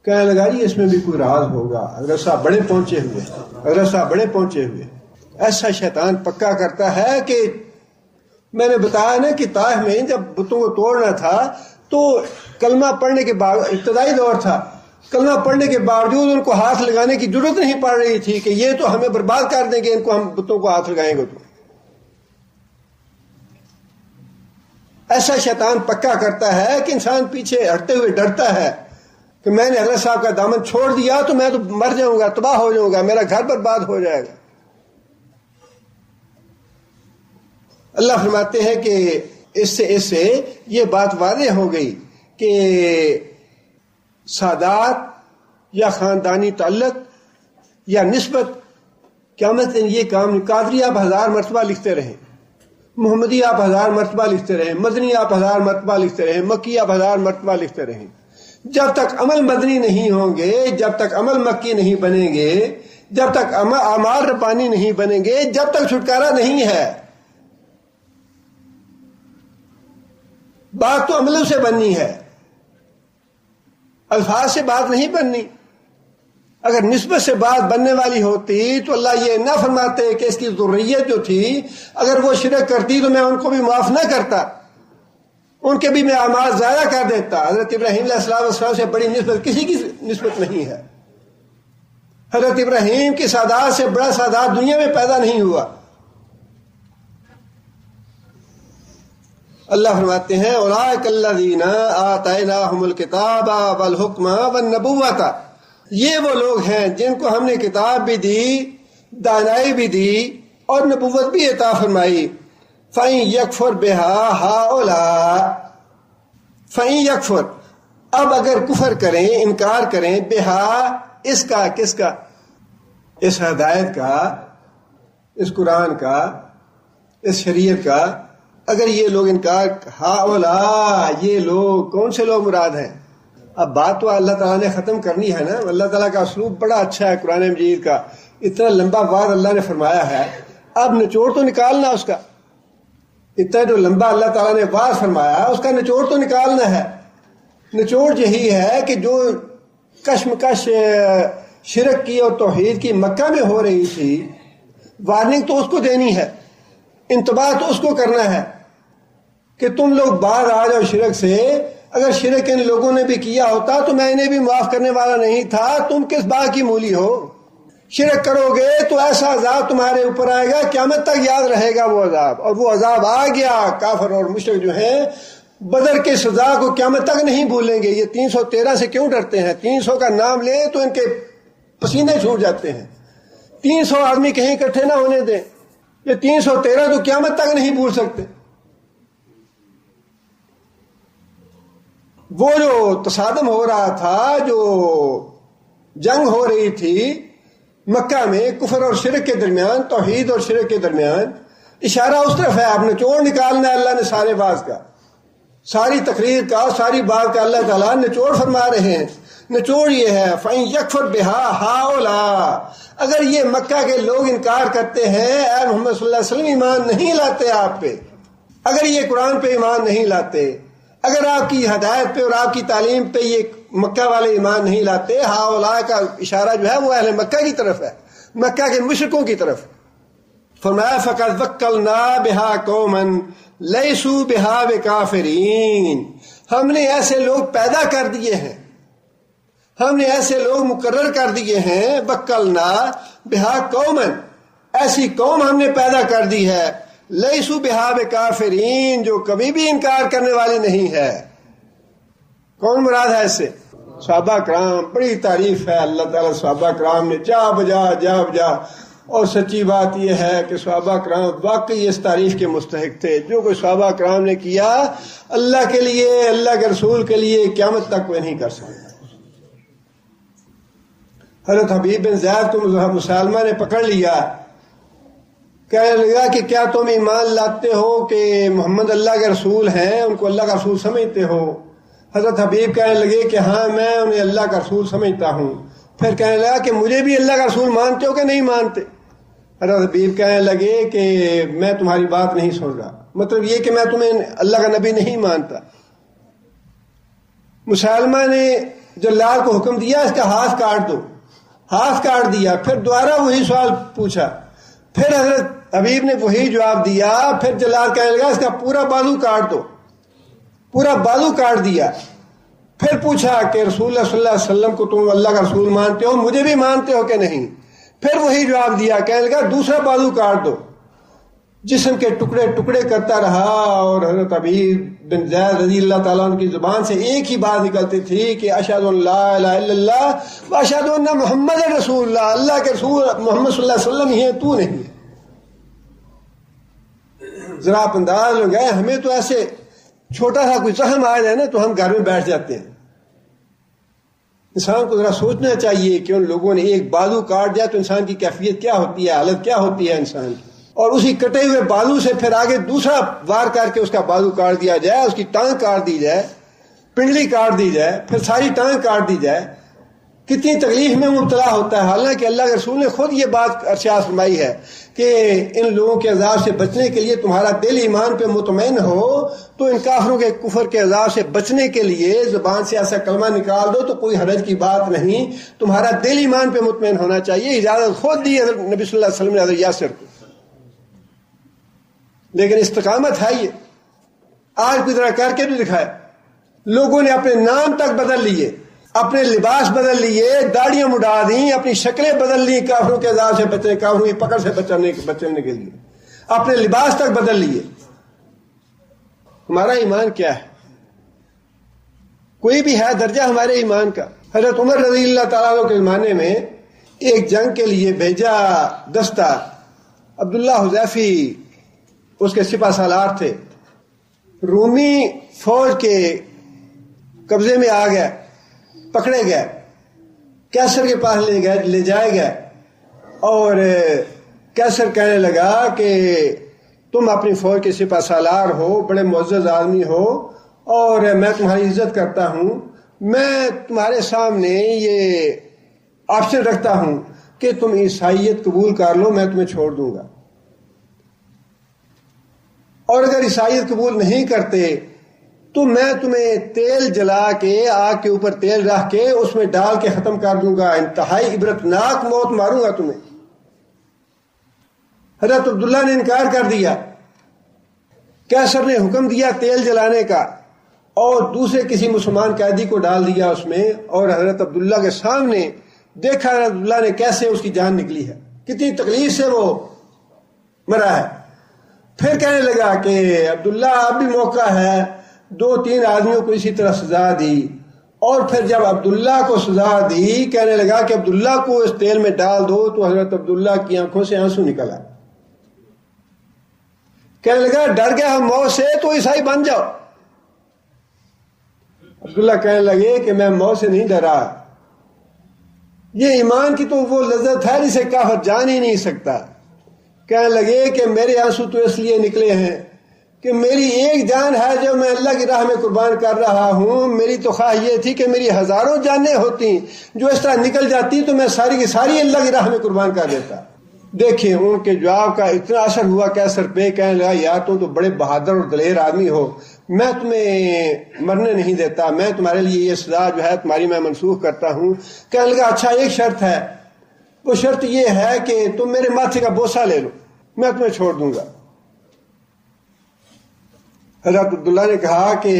کہنے لگا جی اس میں بھی کوئی راز ہوگا, حضرت صاحب بڑے پہنچے ہوئے, حضرت صاحب بڑے پہنچے ہوئے. ایسا شیطان پکا کرتا ہے کہ میں نے بتایا نا کہ طائف میں جب بتوں کو توڑنا تھا تو کلمہ پڑھنے کے بعد, ابتدائی دور تھا, کلمہ پڑھنے کے باوجود ان کو ہاتھ لگانے کی ضرورت نہیں پڑ رہی تھی کہ یہ تو ہمیں برباد کر دیں گے, ان کو ہم بتوں کو ہاتھ لگائیں گے. تو ایسا شیطان پکا کرتا ہے کہ انسان پیچھے ہٹتے ہوئے ڈرتا ہے کہ میں نے حضرت صاحب کا دامن چھوڑ دیا تو میں تو مر جاؤں گا, تباہ ہو جاؤں گا, میرا گھر برباد ہو جائے گا. اللہ فرماتے ہیں کہ اس سے یہ بات واضح ہو گئی کہ سادات یا خاندانی تعلق یا نسبت قیامت یہ کام. قادری آپ 1000 مرتبہ لکھتے رہیں, محمدی آپ 1000 مرتبہ لکھتے رہیں, مدنی آپ 1000 مرتبہ لکھتے رہیں, مکی آپ 1000 مرتبہ لکھتے رہیں. جب تک عمل مدنی نہیں ہوں گے, جب تک عمل مکی نہیں بنیں گے, جب تک اعمال ربانی نہیں بنیں گے, جب تک چھٹکارا نہیں ہے. بات تو عملوں سے بننی ہے, الفاظ سے بات نہیں بننی. اگر نسبت سے بات بننے والی ہوتی تو اللہ یہ نہ فرماتے کہ اس کی ذریت جو تھی اگر وہ شرک کرتی تو میں ان کو بھی معاف نہ کرتا, ان کے بھی میں اعمال ضائع کر دیتا. حضرت ابراہیم علیہ السلام سے بڑی نسبت کسی کی نسبت نہیں ہے. حضرت ابراہیم کی سادات سے بڑا سادات دنیا میں پیدا نہیں ہوا. اللہ فرماتے ہیں اولئک الذین آتیناہم الکتاب والحکم والنبوۃ, یہ وہ لوگ ہیں جن کو ہم نے کتاب بھی دی, دانائی بھی دی اور نبوت بھی عطا فرمائی. فَإِن يَكْفُرْ بِهَا هَؤُلَاءِ, فَإِن يَكْفُرْ, اب اگر کفر کریں, انکار کریں, بِهَا اس کا کس کا؟ اس ہدایت کا، اس قرآن کا، اس شریعت کا۔ اگر یہ لوگ انکار، ہاؤلا، یہ لوگ کون سے لوگ مراد ہیں؟ اب بات تو اللہ تعالیٰ نے ختم کرنی ہے نا۔ اللہ تعالیٰ کا اسلوب بڑا اچھا ہے قرآن مجید کا، اتنا لمبا بات اللہ نے فرمایا ہے، اب نچوڑ تو نکالنا اس کا۔ اتنا جو لمبا اللہ تعالیٰ نے بات فرمایا اس کا نچوڑ تو نکالنا ہے۔ نچوڑ یہی ہے کہ جو کشمکش شرک کی اور توحید کی مکہ میں ہو رہی تھی، وارننگ تو اس کو دینی ہے، انتباہ تو اس کو کرنا ہے کہ تم لوگ باہر آ جاؤ شرک سے۔ اگر شرک ان لوگوں نے بھی کیا ہوتا تو میں انہیں بھی معاف کرنے والا نہیں تھا، تم کس بات کی مولی ہو؟ شرک کرو گے تو ایسا عذاب تمہارے اوپر آئے گا، قیامت تک یاد رہے گا وہ عذاب، اور وہ عذاب آ گیا۔ کافر اور مشرک جو ہیں بدر کی سزا کو قیامت تک نہیں بھولیں گے۔ یہ 313 سے کیوں ڈرتے ہیں؟ 300 کا نام لیں تو ان کے پسینے چھوٹ جاتے ہیں۔ 300 آدمی کہیں اکٹھے نہ ہونے دیں، یہ 313 تو قیامت تک نہیں بھول سکتے۔ وہ جو تصادم ہو رہا تھا، جو جنگ ہو رہی تھی مکہ میں کفر اور شرک کے درمیان، توحید اور شرک کے درمیان، اشارہ اس طرف ہے۔ آپ نچوڑ نکالنا ہے اللہ نے سارے باز کا، ساری تقریر کا، ساری بات کا اللہ تعالیٰ نچوڑ فرما رہے ہیں۔ نچوڑ یہ ہے فَإِن يَكْفُرْ بِهَا هَؤُلَاءِ، اگر یہ مکہ کے لوگ انکار کرتے ہیں، اے محمد صلی اللہ علیہ وسلم ایمان نہیں لاتے آپ پہ، اگر یہ قرآن پہ ایمان نہیں لاتے، اگر آپ کی ہدایت پہ اور آپ کی تعلیم پہ یہ مکہ والے ایمان نہیں لاتے، ہاؤلاء کا اشارہ جو ہے وہ اہل مکہ کی طرف ہے، مکہ کے مشرکوں کی طرف۔ فرمایا فَقَدْ وَكَّلْنَا بِهَا قَوْمًا لَيْسُوا بِهَا بِكَافِرِينَ، ہم نے ایسے لوگ پیدا کر دیے ہیں، ہم نے ایسے لوگ مقرر کر دیے ہیں، وَكَّلْنَا بِهَا قَوْمًا، ایسی قوم ہم نے پیدا کر دی ہے، لیسو بہا بکافرین، جو کبھی بھی انکار کرنے والی نہیں ہے۔ کون مراد ہے اس سے؟ صحابہ کرام۔ بڑی تعریف ہے اللہ تعالیٰ صحابہ کرام نے، جا بجا اور سچی بات یہ ہے کہ صحابہ کرام واقعی اس تعریف کے مستحق تھے۔ جو کوئی صحابہ کرام نے کیا اللہ کے لیے، اللہ کے رسول کے لیے، قیامت تک کوئی نہیں کر سکتا۔ حضرت حبیب بن زید کو مسلمہ نے پکڑ لیا، کہنے لگا کہ کیا تم ایمان لاتے ہو کہ محمد اللہ کے رسول ہیں، ان کو اللہ کا رسول سمجھتے ہو؟ حضرت حبیب کہنے لگے کہ ہاں میں انہیں اللہ کا رسول سمجھتا ہوں۔ پھر کہنے لگا کہ مجھے بھی اللہ کا رسول مانتے ہو کہ نہیں مانتے؟ حضرت حبیب کہنے لگے کہ میں تمہاری بات نہیں سن رہا، مطلب یہ کہ میں تمہیں اللہ کا نبی نہیں مانتا۔ مسلمہ نے جلال کو حکم دیا اس کا ہاتھ کاٹ دو، ہاتھ کاٹ دیا۔ پھر دوبارہ وہی سوال پوچھا، پھر حضرت حبیب نے وہی جواب دیا۔ پھر جلال کہنے لگا اس کا پورا بازو کاٹ دو، پورا بازو کاٹ دیا۔ پھر پوچھا کہ رسول اللہ صلی اللہ علیہ وسلم کو تم اللہ کا رسول مانتے ہو، مجھے بھی مانتے ہو کہ نہیں؟ پھر وہی جواب دیا، کہنے لگا دوسرا بازو کاٹ دو۔ جسم کے ٹکڑے ٹکڑے کرتا رہا، اور حضرت حبیب بن زید رضی اللہ تعالیٰ عنہ کی زبان سے ایک ہی بات نکلتی تھی کہ اشہد ان لا الہ الا اللہ و اشہد ان محمد رسول اللہ، اللہ کے رسول محمد صلی اللہ علیہ وسلم ہی ہے، تو نہیں۔ ذرا آپ انداز ہو گئے، ہمیں تو ایسے چھوٹا سا کوئی زخم آ جائے نا تو ہم گھر میں بیٹھ جاتے ہیں۔ انسان کو ذرا سوچنا چاہیے کہ ان لوگوں نے ایک بازو کاٹ دیا تو انسان کی کیفیت کیا ہوتی ہے، حالت کیا ہوتی ہے انسان کی، اور اسی کٹے ہوئے بازو سے پھر آگے دوسرا وار کر کے اس کا بازو کاٹ دیا جائے، اس کی ٹانگ کاٹ دی جائے، پنڈلی کاٹ دی جائے، پھر ساری ٹانگ کاٹ دی جائے، کتنی تکلیف میں مبتلا ہوتا ہے۔ حالانکہ اللہ کے رسول نے خود یہ بات ارشاد فرمائی ہے کہ ان لوگوں کے عذاب سے بچنے کے لیے تمہارا دل ایمان پہ مطمئن ہو تو ان کافروں کے کفر کے عذاب سے بچنے کے لیے زبان سے ایسا کلمہ نکال دو تو کوئی حرج کی بات نہیں، تمہارا دل ایمان پہ مطمئن ہونا چاہیے۔ اجازت خود دی حضرت نبی صلی اللہ علیہ وسلم نے حضرت یاسر کو، لیکن استقامت ہے یہ۔ آج کوئی طرح کر کے بھی دکھائے۔ لوگوں نے اپنے نام تک بدل لیے، اپنے لباس بدل لیے، داڑیاں مڈا دیں، اپنی شکلیں بدل لی کافروں کے عذاب سے بچنے، کافروں کی پکڑ سے بچنے کے لیے اپنے لباس تک بدل لیے۔ ہمارا ایمان کیا ہے؟ کوئی بھی ہے درجہ ہمارے ایمان کا؟ حضرت عمر رضی اللہ تعالیٰ عنہ کے زمانے میں ایک جنگ کے لیے بھیجا دستہ، عبداللہ حذیفی اس کے سپہ سالار تھے، رومی فوج کے قبضے میں آ گئے، پکڑے گئے، کیسر کے پاس لے جائے گا اور کیسر کہنے لگا کہ تم اپنی فوج کے سپہ سالار ہو، بڑے معزز آدمی ہو اور میں تمہاری عزت کرتا ہوں، میں تمہارے سامنے یہ آپشن رکھتا ہوں کہ تم عیسائیت قبول کر لو، میں تمہیں چھوڑ دوں گا، اور اگر عیسائیت قبول نہیں کرتے تو میں تمہیں تیل جلا کے، آگ کے اوپر تیل رکھ کے اس میں ڈال کے ختم کر دوں گا، انتہائی عبرتناک موت ماروں گا تمہیں۔ حضرت عبداللہ نے انکار کر دیا، کیسر نے حکم دیا تیل جلانے کا اور دوسرے کسی مسلمان قیدی کو ڈال دیا اس میں، اور حضرت عبداللہ کے سامنے دیکھا حضرت عبداللہ نے کیسے اس کی جان نکلی ہے، کتنی تکلیف سے وہ مرا ہے۔ پھر کہنے لگا کہ عبداللہ اب بھی موقع ہے، 2-3 آدمیوں کو اسی طرح سزا دی، اور پھر جب عبداللہ کو سزا دی کہنے لگا کہ عبداللہ کو اس تیل میں ڈال دو، تو حضرت عبداللہ کی آنکھوں سے آنسو نکلا، کہنے لگا ڈر گیا ہم موت سے تو عیسائی بن جاؤ۔ عبداللہ کہنے لگے کہ میں موت سے نہیں ڈرا، یہ ایمان کی تو وہ لذت ہے جسے کافر جان ہی نہیں سکتا۔ کہنے لگے کہ میرے آنسو تو اس لیے نکلے ہیں کہ میری ایک جان ہے جو میں اللہ کی راہ میں قربان کر رہا ہوں، میری تو خواہش یہ تھی کہ میری ہزاروں جانیں ہوتی جو اس طرح نکل جاتی تو میں ساری کی ساری اللہ کی راہ میں قربان کر دیتا۔ دیکھیں ان کے جواب کا اتنا اثر ہوا کیسر پہ، کہنے لگا یار تم تو بڑے بہادر اور دلیر آدمی ہو، میں تمہیں مرنے نہیں دیتا، میں تمہارے لیے یہ سزا جو ہے تمہاری میں منسوخ کرتا ہوں۔ کہنے لگا اچھا ایک شرط ہے، وہ شرط یہ ہے کہ تم میرے ماتھے کا بوسہ لے لو، میں تمہیں چھوڑ دوں گا۔ حضرت عبداللہ نے کہا کہ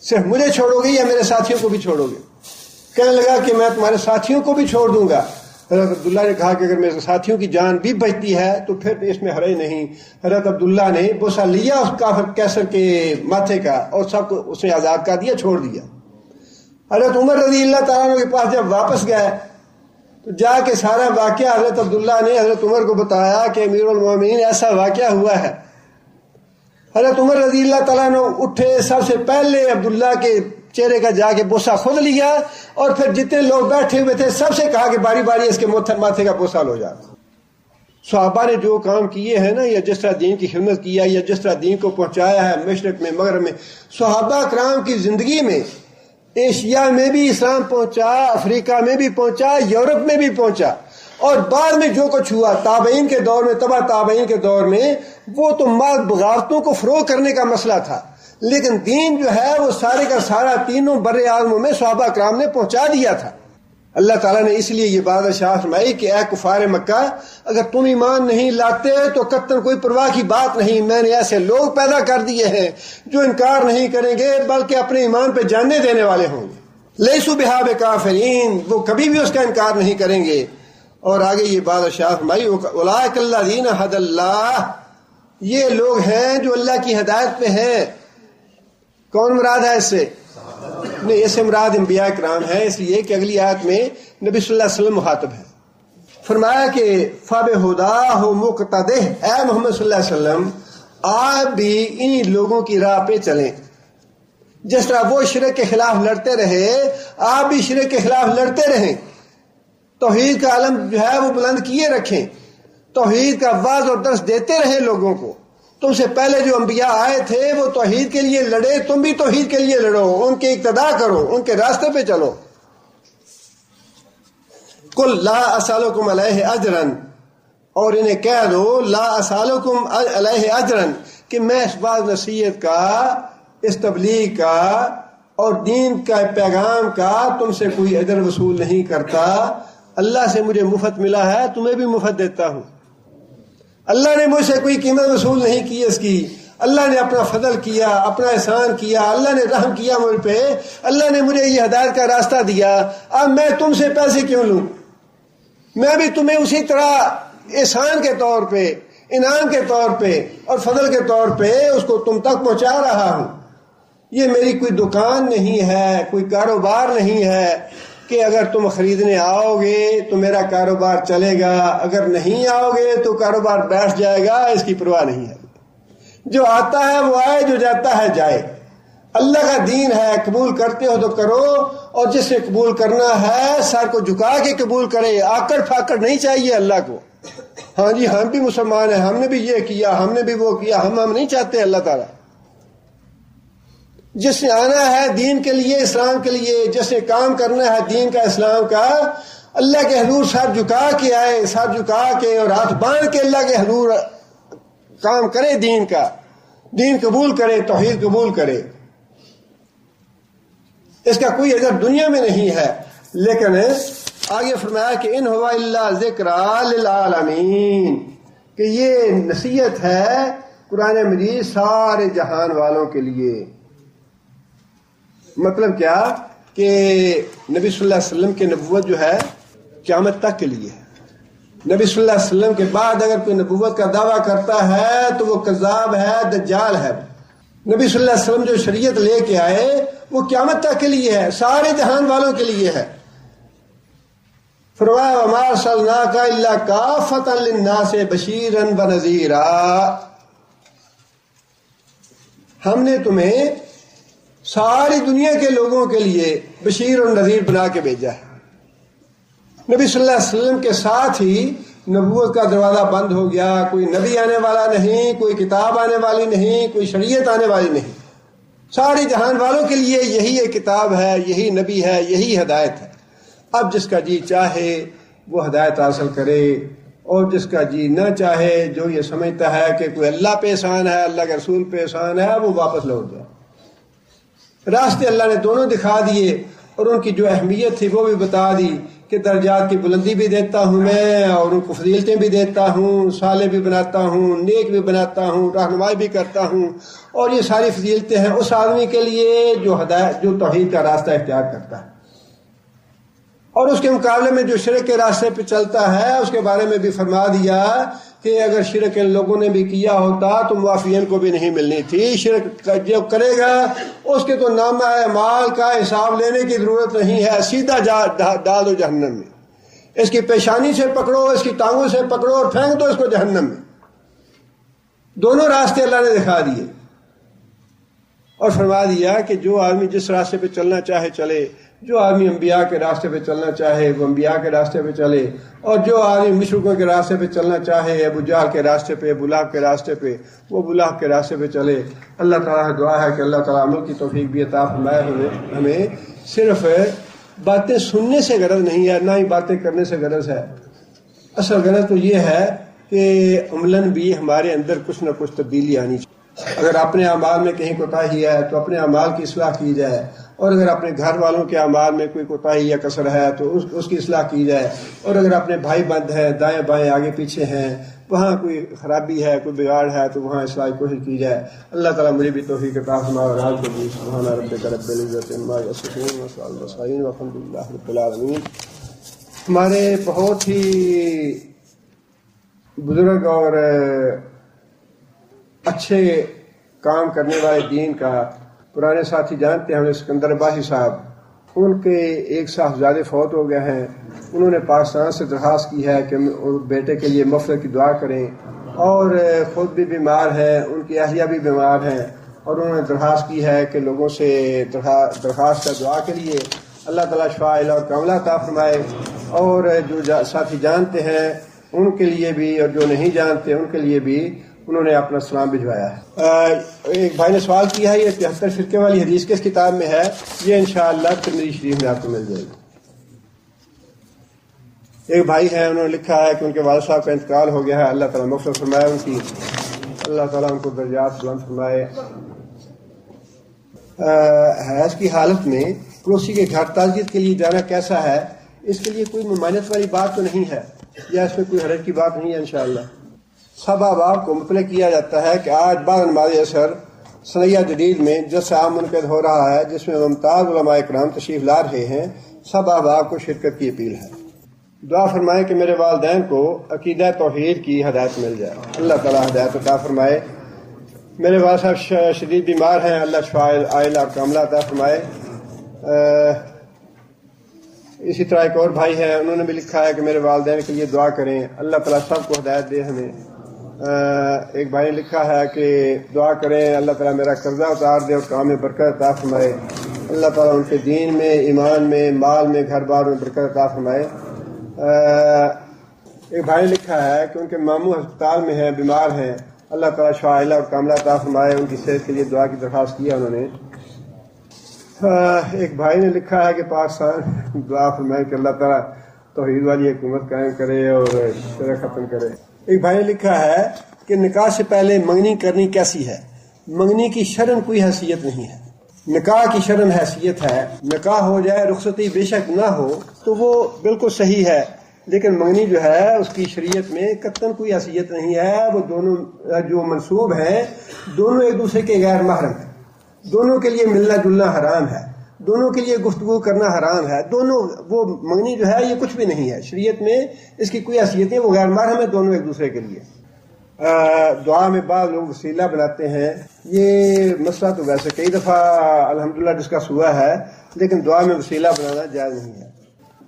صرف مجھے چھوڑو گے یا میرے ساتھیوں کو بھی چھوڑو گے؟ کہنے لگا کہ میں تمہارے ساتھیوں کو بھی چھوڑ دوں گا۔ حضرت عبداللہ نے کہا کہ اگر میرے ساتھیوں کی جان بھی بچتی ہے تو پھر اس میں حرج نہیں۔ حضرت عبداللہ نے بوسہ لیا اس کافر کیسر کے ماتھے کا اور سب کو اس نے آزاد کر دیا، چھوڑ دیا۔ حضرت عمر رضی اللہ تعالیٰ عنہ کے پاس جب واپس گئے تو جا کے سارا واقعہ حضرت عبداللہ نے حضرت عمر کو بتایا کہ امیر المومنین ایسا واقعہ ہوا ہے۔ حضرت عمر رضی اللہ تعالیٰ عنہ اٹھے، سب سے پہلے عبداللہ کے چہرے کا جا کے بوسہ خود لیا اور پھر جتنے لوگ بیٹھے ہوئے تھے سب سے کہا کہ باری باری اس کے ماتھے کا بوسہ لو جا۔ صحابہ نے جو کام کیے ہیں نا، یا جس طرح دین کی خدمت کیا، یا جس طرح دین کو پہنچایا ہے مشرق میں مغرب میں، صحابہ کرام کی زندگی میں ایشیا میں بھی اسلام پہنچا، افریقہ میں بھی پہنچا، یورپ میں بھی پہنچا، اور بعد میں جو کچھ ہوا تابعین کے دور میں، تبع تابعین کے دور میں، وہ تو مال بغاوتوں کو فروغ کرنے کا مسئلہ تھا، لیکن دین جو ہے وہ سارے کا سارا تینوں بر اعظموں میں صحابہ کرام نے پہنچا دیا تھا۔ اللہ تعالیٰ نے اس لیے یہ بات ارشاد فرمائی کہ اے کفار مکہ، اگر تم ایمان نہیں لاتے تو قطعاً کوئی پرواہ کی بات نہیں، میں نے ایسے لوگ پیدا کر دیے ہیں جو انکار نہیں کریں گے بلکہ اپنے ایمان پہ جاننے دینے والے ہوں گے۔ لیسوا بہا بکافرین، وہ کبھی بھی اس کا انکار نہیں کریں گے۔ اور آگے یہ بات ارشاد فرمائی اولئک الذین ھدی اللہ، یہ لوگ ہیں جو اللہ کی ہدایت پہ ہیں۔ کون مراد ہے اس سے؟ نہیں، اس سے مراد انبیاء کرام ہے، اس لیے کہ اگلی آیت میں نبی صلی اللہ علیہ وسلم مخاطب ہے۔ فرمایا کہ فَبِہُدَاهُ مُقْتَدِهْ، اے محمد صلی اللہ علیہ وسلم آپ بھی انہی لوگوں کی راہ پہ چلیں، جس طرح وہ شرک کے خلاف لڑتے رہے آپ بھی شرک کے خلاف لڑتے رہیں، توحید کا علم جو ہے وہ بلند کیے رکھیں، توحید کا واعظ اور درس دیتے رہیں لوگوں کو۔ تم سے پہلے جو انبیاء آئے تھے وہ توحید کے لیے لڑے، تم بھی توحید کے لیے لڑو، ان کے اقتداء کرو، ان کے راستے پہ چلو۔ قل لا اسالکم علیہ اجرا، اور انہیں کہہ دو لا اسالکم علیہ اجرا کہ میں اس بات نصیحت کا، اس تبلیغ کا اور دین کا پیغام کا تم سے کوئی اجر وصول نہیں کرتا، اللہ سے مجھے مفت ملا ہے، تمہیں بھی مفت دیتا ہوں۔ اللہ نے مجھ سے کوئی قیمت وصول نہیں کی اس کی، اللہ نے اپنا فضل کیا، اپنا احسان کیا، اللہ نے رحم کیا مجھ پہ، اللہ نے مجھے یہ ہدایت کا راستہ دیا، اب میں تم سے پیسے کیوں لوں؟ میں بھی تمہیں اسی طرح احسان کے طور پہ، انعام کے طور پہ اور فضل کے طور پہ اس کو تم تک پہنچا رہا ہوں۔ یہ میری کوئی دکان نہیں ہے، کوئی کاروبار نہیں ہے کہ اگر تم خریدنے آؤ گے تو میرا کاروبار چلے گا، اگر نہیں آؤ گے تو کاروبار بیٹھ جائے گا، اس کی پرواہ نہیں ہے۔ جو آتا ہے وہ آئے، جو جاتا ہے جائے۔ اللہ کا دین ہے، قبول کرتے ہو تو کرو، اور جس نے قبول کرنا ہے سر کو جھکا کے قبول کرے، آکڑ پھاکڑ نہیں چاہیے اللہ کو۔ ہاں جی ہم بھی مسلمان ہیں، ہم نے بھی یہ کیا، ہم نے بھی وہ کیا، ہم نہیں چاہتے اللہ تعالیٰ۔ جس نے آنا ہے دین کے لیے، اسلام کے لیے، جس نے کام کرنا ہے دین کا، اسلام کا، اللہ کے حضور سر جھکا کے آئے، سر جھکا کے اور ہاتھ باندھ کے اللہ کے حضور کام کرے، دین کا، دین قبول کرے، توحید قبول کرے۔ اس کا کوئی اجر دنیا میں نہیں ہے۔ لیکن آگے فرمایا کہ ان ہوا الا ذکر للعالمین، کہ یہ نصیحت ہے قرآن مجید سارے جہان والوں کے لیے۔ مطلب کیا کہ نبی صلی اللہ علیہ وسلم کی نبوت جو ہے قیامت تک کے لیے ہے۔ نبی صلی اللہ علیہ وسلم کے بعد اگر کوئی نبوت کا دعویٰ کرتا ہے تو وہ کذاب ہے، دجال ہے۔ نبی صلی اللہ علیہ وسلم جو شریعت لے کے آئے وہ قیامت تک کے لیے ہے، سارے جہان والوں کے لیے ہے۔ فرمایا وما ارسلناک الا کافۃ للناس بشیرا ونذیرا، ہم نے تمہیں ساری دنیا کے لوگوں کے لیے بشیر اور نذیر بنا کے بھیجا ہے۔ نبی صلی اللہ علیہ وسلم کے ساتھ ہی نبوت کا دروازہ بند ہو گیا، کوئی نبی آنے والا نہیں، کوئی کتاب آنے والی نہیں، کوئی شریعت آنے والی نہیں۔ سارے جہان والوں کے لیے یہی ایک کتاب ہے، یہی نبی ہے، یہی ہدایت ہے۔ اب جس کا جی چاہے وہ ہدایت حاصل کرے، اور جس کا جی نہ چاہے، جو یہ سمجھتا ہے کہ کوئی اللہ پہ احسان ہے، اللہ کے رسول پہ احسان ہے، وہ واپس لوٹ جائے۔ راستے اللہ نے دونوں دکھا دیے، اور ان کی جو اہمیت تھی وہ بھی بتا دی کہ درجات کی بلندی بھی دیتا ہوں میں، اور ان کو فضیلتیں بھی دیتا ہوں، صالح بھی بناتا ہوں، نیک بھی بناتا ہوں، رہنمائی بھی کرتا ہوں۔ اور یہ ساری فضیلتیں ہیں اس آدمی کے لیے جو توحید کا راستہ اختیار کرتا ہے۔ اور اس کے مقابلے میں جو شرک کے راستے پہ چلتا ہے اس کے بارے میں بھی فرما دیا کہ اگر شرک ان لوگوں نے بھی کیا ہوتا تو معافین کو بھی نہیں ملنی تھی۔ شرک جو کرے گا اس کے تو نامہ اعمال کا حساب لینے کی ضرورت نہیں ہے، سیدھا ڈال دو جہنم میں۔ اس کی پیشانی سے پکڑو، اس کی ٹانگوں سے پکڑو اور پھینک دو اس کو جہنم میں۔ دونوں راستے اللہ نے دکھا دیے، اور فرما دیا کہ جو آدمی جس راستے پہ چلنا چاہے چلے، جو آدمی انبیاء کے راستے پہ چلنا چاہے وہ انبیاء کے راستے پہ چلے، اور جو آدمی مشرکوں کے راستے پہ چلنا چاہے، ابو جہل کے راستے پہ، ابو لہب کے راستے پہ، وہ ابو لہب کے راستے پہ چلے۔ اللہ تعالیٰ سے دعا ہے کہ اللہ تعالیٰ عمل کی توفیق بھی عطا فرمائے ہمیں۔ صرف باتیں سننے سے غرض نہیں ہے، نہ ہی باتیں کرنے سے غرض ہے۔ اصل غرض تو یہ ہے کہ عملاً بھی ہمارے اندر کچھ نہ کچھ تبدیلی آنی چاہیے۔ اگر اپنے اعمال میں کہیں کوتاہی ہے تو اپنے اعمال کی اصلاح کی جائے، اور اگر اپنے گھر والوں کے اعمال میں کوئی کوتاہی یا کسر ہے تو اس کی اصلاح کی جائے، اور اگر اپنے بھائی بند ہیں، دائیں بائیں آگے پیچھے ہیں، وہاں کوئی خرابی ہے، کوئی بگاڑ ہے تو وہاں اصلاح کی کوشش کی جائے۔ اللہ تعالیٰ مجھے بھی توفیق عطا فرمائے، اور آج کو بھی سبحان ربک رب العزت عما یصفون والحمد للہ رب العالمین۔ ہمارے بہت ہی بزرگ اور اچھے کام کرنے والے دین کا پرانے ساتھی جانتے ہیں ہمیں سکندر عباسی صاحب، ان کے ایک صاحبزادے فوت ہو گئے ہیں۔ انہوں نے پاکستان سے درخواست کی ہے کہ بیٹے کے لیے مغفرت کی دعا کریں، اور خود بھی بیمار ہیں، ان کی اہلیہ بھی بیمار ہیں، اور انہوں نے درخواست کی ہے کہ لوگوں سے درخواست ہے دعا کے لیے اللہ تعالیٰ شفا عاجلہ اور کاملہ عطا فرمائے۔ اور جو ساتھی جانتے ہیں ان کے لیے بھی، اور جو نہیں جانتے ان کے لیے بھی انہوں نے اپنا سلام بھجوایا ہے۔ ایک بھائی نے سوال کیا ہے یہ 73 فرقے والی حدیث کس کتاب میں ہے؟ یہ انشاءاللہ ترمذی شریف میں آپ کو مل جائے گی۔ ایک بھائی ہیں، انہوں نے لکھا ہے کہ ان کے والد صاحب کا انتقال ہو گیا ہے، اللہ تعالیٰ مغفرت فرمائے ان کی، اللہ تعالیٰ ان کو درجات بلند فرمائے۔ حیض کی حالت میں پڑوسی کے گھر تعزیت کے لیے جانا کیسا ہے؟ اس کے لیے کوئی ممانعت والی بات تو نہیں ہے، یا اس میں کوئی حرج کی بات نہیں ہے انشاءاللہ۔ سب احباب کو مطلع کیا جاتا ہے کہ آج بعد نماز عصر ثنیہ جدید میں جلسہ عام منعقد ہو رہا ہے، جس میں ممتاز علماء کرام تشریف لا رہے ہیں۔ سب احباب کو شرکت کی اپیل ہے۔ دعا فرمائیں کہ میرے والدین کو عقیدہ توحید کی ہدایت مل جائے، اللہ تعالیٰ ہدایت عطا فرمائے۔ میرے والد صاحب شدید بیمار ہیں، اللہ شفا عاجلہ اور کاملہ عطا فرمائے۔ اسی طرح ایک اور بھائی ہیں، انہوں نے بھی لکھا ہے کہ میرے والدین کے لیے دعا کریں، اللہ تعالیٰ سب کو ہدایت دے ہمیں۔ ایک بھائی نے لکھا ہے کہ دعا کریں اللہ تعالیٰ میرا قرضہ اتار دے اور کام میں برکت عطا فرمائے، اللہ تعالیٰ ان کے دین میں، ایمان میں، مال میں، گھر بار میں برکت عطا فرمائے۔ ایک بھائی نے لکھا ہے کہ ان کے ماموں ہسپتال میں ہیں، بیمار ہیں، اللہ تعالیٰ شفا عاجلہ اور کاملہ عطا فرمائے، ان کی صحت کے لیے دعا کی درخواست کی ہے انہوں نے۔ ایک بھائی نے لکھا ہے کہ پاکستان دعا فرمائے کہ اللہ تعالیٰ توحید والی حکومت قائم کرے اور شرک ختم کرے۔ ایک بھائی نے لکھا ہے کہ نکاح سے پہلے منگنی کرنی کیسی ہے؟ منگنی کی شرعن کوئی حیثیت نہیں ہے، نکاح کی شرعن حیثیت ہے۔ نکاح ہو جائے، رخصتی بے شک نہ ہو تو وہ بالکل صحیح ہے، لیکن منگنی جو ہے اس کی شریعت میں قطعاً کوئی حیثیت نہیں ہے۔ وہ دونوں جو منسوب ہیں دونوں ایک دوسرے کے غیر محرم ہیں، دونوں کے لیے ملنا جلنا حرام ہے، دونوں کے لیے گفتگو کرنا حرام ہے، دونوں وہ منگنی جو ہے یہ کچھ بھی نہیں ہے، شریعت میں اس کی کوئی حیثیت نہیں، وہ غیر محرم ہے دونوں ایک دوسرے کے لیے۔ دعا میں بعض لوگ وسیلہ بناتے ہیں، یہ مسئلہ تو ویسے کئی دفعہ الحمدللہ ڈسکس ہوا ہے، لیکن دعا میں وسیلہ بنانا جائز نہیں ہے۔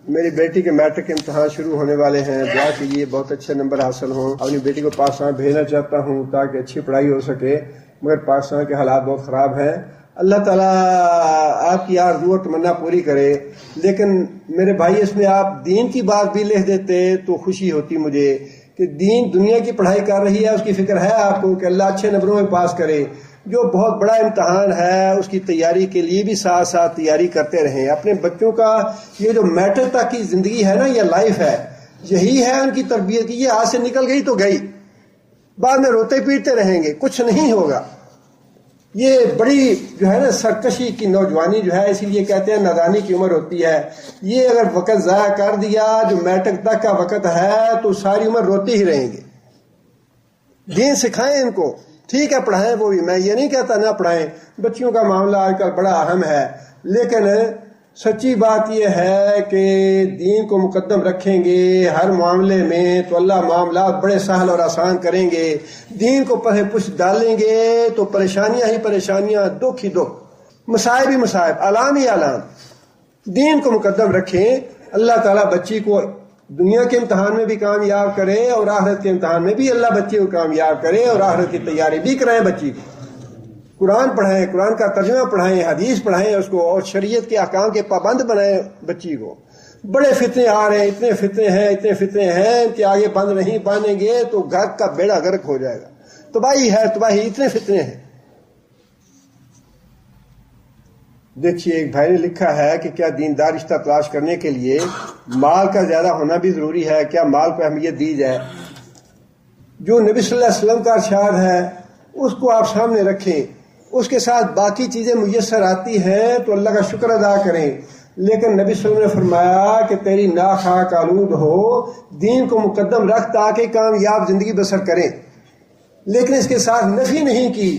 میری بیٹی کے میٹرک کے امتحان شروع ہونے والے ہیں، دعا کیجیے بہت اچھے نمبر حاصل ہوں۔ اپنی بیٹی کو پاکستان بھیجنا چاہتا ہوں تاکہ اچھی پڑھائی ہو سکے، مگر پاکستان کے حالات بہت خراب ہیں۔ اللہ تعالیٰ آپ کی آرزو اور تمنا پوری کرے، لیکن میرے بھائی اس میں آپ دین کی بات بھی لکھ دیتے تو خوشی ہوتی مجھے کہ دین دنیا کی پڑھائی کر رہی ہے، اس کی فکر ہے آپ کو کہ اللہ اچھے نمبروں میں پاس کرے۔ جو بہت بڑا امتحان ہے اس کی تیاری کے لیے بھی ساتھ ساتھ تیاری کرتے رہیں۔ اپنے بچوں کا یہ جو میٹرک تک کی زندگی ہے نا، یہ لائف ہے، یہی ہے ان کی تربیت کی۔ یہ ہاتھ سے نکل گئی تو گئی، بعد میں روتے پیٹتے رہیں گے، کچھ نہیں ہوگا۔ یہ بڑی جو ہے نا سرکشی کی نوجوانی جو ہے، اسی لیے کہتے ہیں نادانی کی عمر ہوتی ہے۔ یہ اگر وقت ضائع کر دیا جو میٹرک تک کا وقت ہے تو ساری عمر روتے ہی رہیں گے۔ دین سکھائیں ان کو، ٹھیک ہے پڑھائیں، وہ بھی میں یہ نہیں کہتا نہ پڑھائیں، بچیوں کا معاملہ آج کل بڑا اہم ہے، لیکن سچی بات یہ ہے کہ دین کو مقدم رکھیں گے ہر معاملے میں تو اللہ معاملات بڑے سہل اور آسان کریں گے۔ دین کو پہلے پش ڈالیں گے تو پریشانیاں ہی پریشانیاں، دکھ ہی دکھ، مصائب ہی مصائب، آلام ہی آلام۔ دین کو مقدم رکھیں، اللہ تعالیٰ بچی کو دنیا کے امتحان میں بھی کامیاب کرے اور آخرت کے امتحان میں بھی اللہ بچے کو کامیاب کرے، اور آخرت کی تیاری بھی کرائیں بچی کو۔ قرآن پڑھائیں، قرآن کا ترجمہ پڑھائیں، حدیث پڑھائیں اس کو، اور شریعت کے احکام کے پابند بنائیں بچی کو۔ بڑے فتنے آ رہے ہیں، اتنے فتنے ہیں کہ آگے بند نہیں باندھیں گے تو گھر کا بیڑا غرق ہو جائے گا۔ تباہی ہے تباہی، اتنے فتنے ہیں۔ دیکھیے ایک بھائی نے لکھا ہے کہ کیا دیندار رشتہ تلاش کرنے کے لیے مال کا زیادہ ہونا بھی ضروری ہے؟ کیا مال کو اہمیت دی جائے؟ جو نبی صلی اللہ علیہ وسلم کا ارشاد ہے اس کو آپ سامنے رکھیں، اس کے ساتھ باقی چیزیں میسر آتی ہیں تو اللہ کا شکر ادا کریں، لیکن نبی صلی اللہ علیہ وسلم نے فرمایا کہ تیری ناخواہ آلود ہو، دین کو مقدم رکھ تاکہ کامیاب زندگی بسر کریں، لیکن اس کے ساتھ نفی نہیں کی۔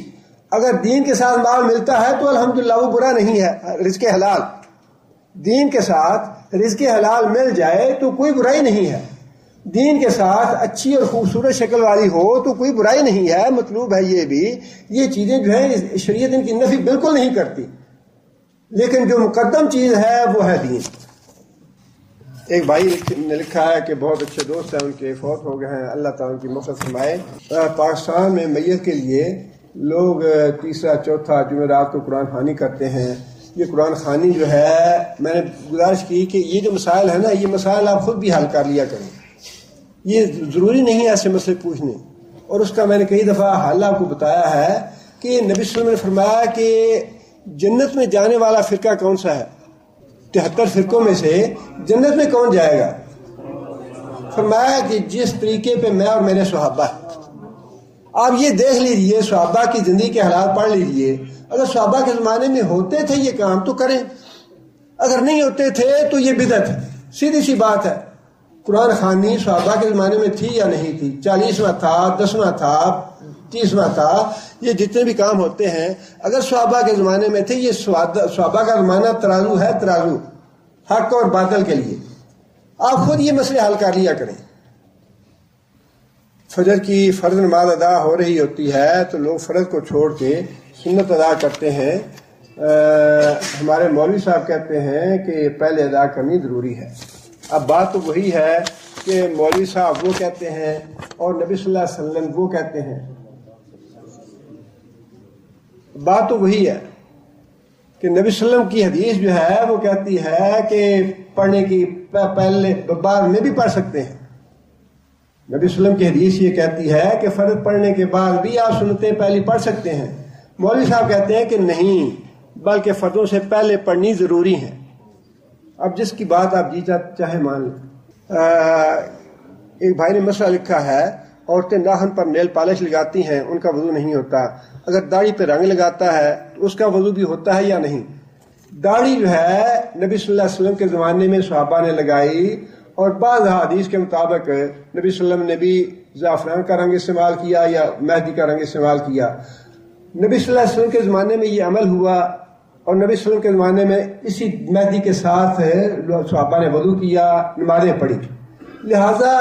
اگر دین کے ساتھ مال ملتا ہے تو الحمدللہ وہ برا نہیں ہے، رزق حلال، دین کے ساتھ رزق حلال مل جائے تو کوئی برائی نہیں ہے، دین کے ساتھ اچھی اور خوبصورت شکل والی ہو تو کوئی برائی نہیں ہے۔ مطلوب ہے یہ بھی، یہ چیزیں جو ہیں شریعت ان کی نفی بالکل نہیں کرتی، لیکن جو مقدم چیز ہے وہ ہے دین۔ ایک بھائی نے لکھا ہے کہ بہت اچھے دوست ہیں ان کے، فوت ہو گئے ہیں، اللہ تعالیٰ ان کی مغفرت فرمائے۔ پاکستان میں میت کے لیے لوگ تیسرا چوتھا جمعرات کو قرآن خوانی کرتے ہیں۔ یہ قرآن خوانی جو ہے، میں نے گزارش کی کہ یہ جو مسائل ہیں نا، یہ مسائل آپ خود بھی حل کر لیا کریں، یہ ضروری نہیں ہے ایسے مسئلے پوچھنے، اور اس کا میں نے کئی دفعہ حل آپ کو بتایا ہے کہ نبی صلی اللہ علیہ وسلم نے فرمایا کہ جنت میں جانے والا فرقہ کون سا ہے؟ 73 فرقوں میں سے جنت میں کون جائے گا؟ فرمایا کہ جس طریقے پہ میں اور میرے صحابہ ہیں۔ آپ یہ دیکھ لیجئے، صحابہ کی زندگی کے حالات پڑھ لیجئے، اگر صحابہ کے زمانے میں ہوتے تھے یہ کام تو کریں، اگر نہیں ہوتے تھے تو یہ بدعت ہے، سیدھی سی بات ہے۔ قرآن خوانی صحابہ کے زمانے میں تھی یا نہیں تھی؟ 40واں تھا، 10واں تھا، 30واں تھا، یہ جتنے بھی کام ہوتے ہیں اگر صحابہ کے زمانے میں تھے، یہ صحابہ کا زمانہ ترازو ہے، ترازو حق اور باطل کے لیے۔ آپ خود یہ مسئلے حل کر لیا کریں۔ فجر کی فرض نماز ادا ہو رہی ہوتی ہے تو لوگ فرض کو چھوڑ کے سنت ادا کرتے ہیں۔ ہمارے مولوی صاحب کہتے ہیں کہ پہلے ادا کرنی ضروری ہے۔ اب بات تو وہی ہے کہ مولوی صاحب وہ کہتے ہیں اور نبی صلی اللہ علیہ وسلم وہ کہتے ہیں. بات تو وہی ہے کہ نبی صلی اللہ علیہ وسلم کی حدیث جو ہے وہ کہتی ہے کہ پڑھنے کی پہلے بعد میں بھی پڑھ سکتے ہیں. نبی صلی اللہ علیہ وسلم کی حدیث یہ کہتی ہے کہ فرض پڑھنے کے بعد بھی آپ سنتیں پہلی پڑھ سکتے ہیں. مولوی صاحب کہتے ہیں کہ نہیں، بلکہ فرضوں سے پہلے پڑھنی ضروری ہے. اب جس کی بات آپ جی چاہے مان لیں. ایک بھائی نے مسئلہ لکھا ہے، عورتیں ناخن پر نیل پالش لگاتی ہیں، ان کا وضو نہیں ہوتا. اگر داڑھی پہ رنگ لگاتا ہے تو اس کا وضو بھی ہوتا ہے یا نہیں؟ داڑھی جو ہے نبی صلی اللہ علیہ وسلم کے زمانے میں صحابہ نے لگائی، اور بعض حدیث کے مطابق نبی صلی اللہ علیہ وسلم نے بھی زعفران کا رنگ استعمال کیا یا مہندی کا رنگ استعمال کیا. نبی صلی اللہ علیہ وسلم کے زمانے میں یہ عمل ہوا، اور نبی صلی اللہ علیہ وسلم کے زمانے میں اسی مہندی کے ساتھ صحابہ نے وضو کیا، نمازیں پڑھی. لہذا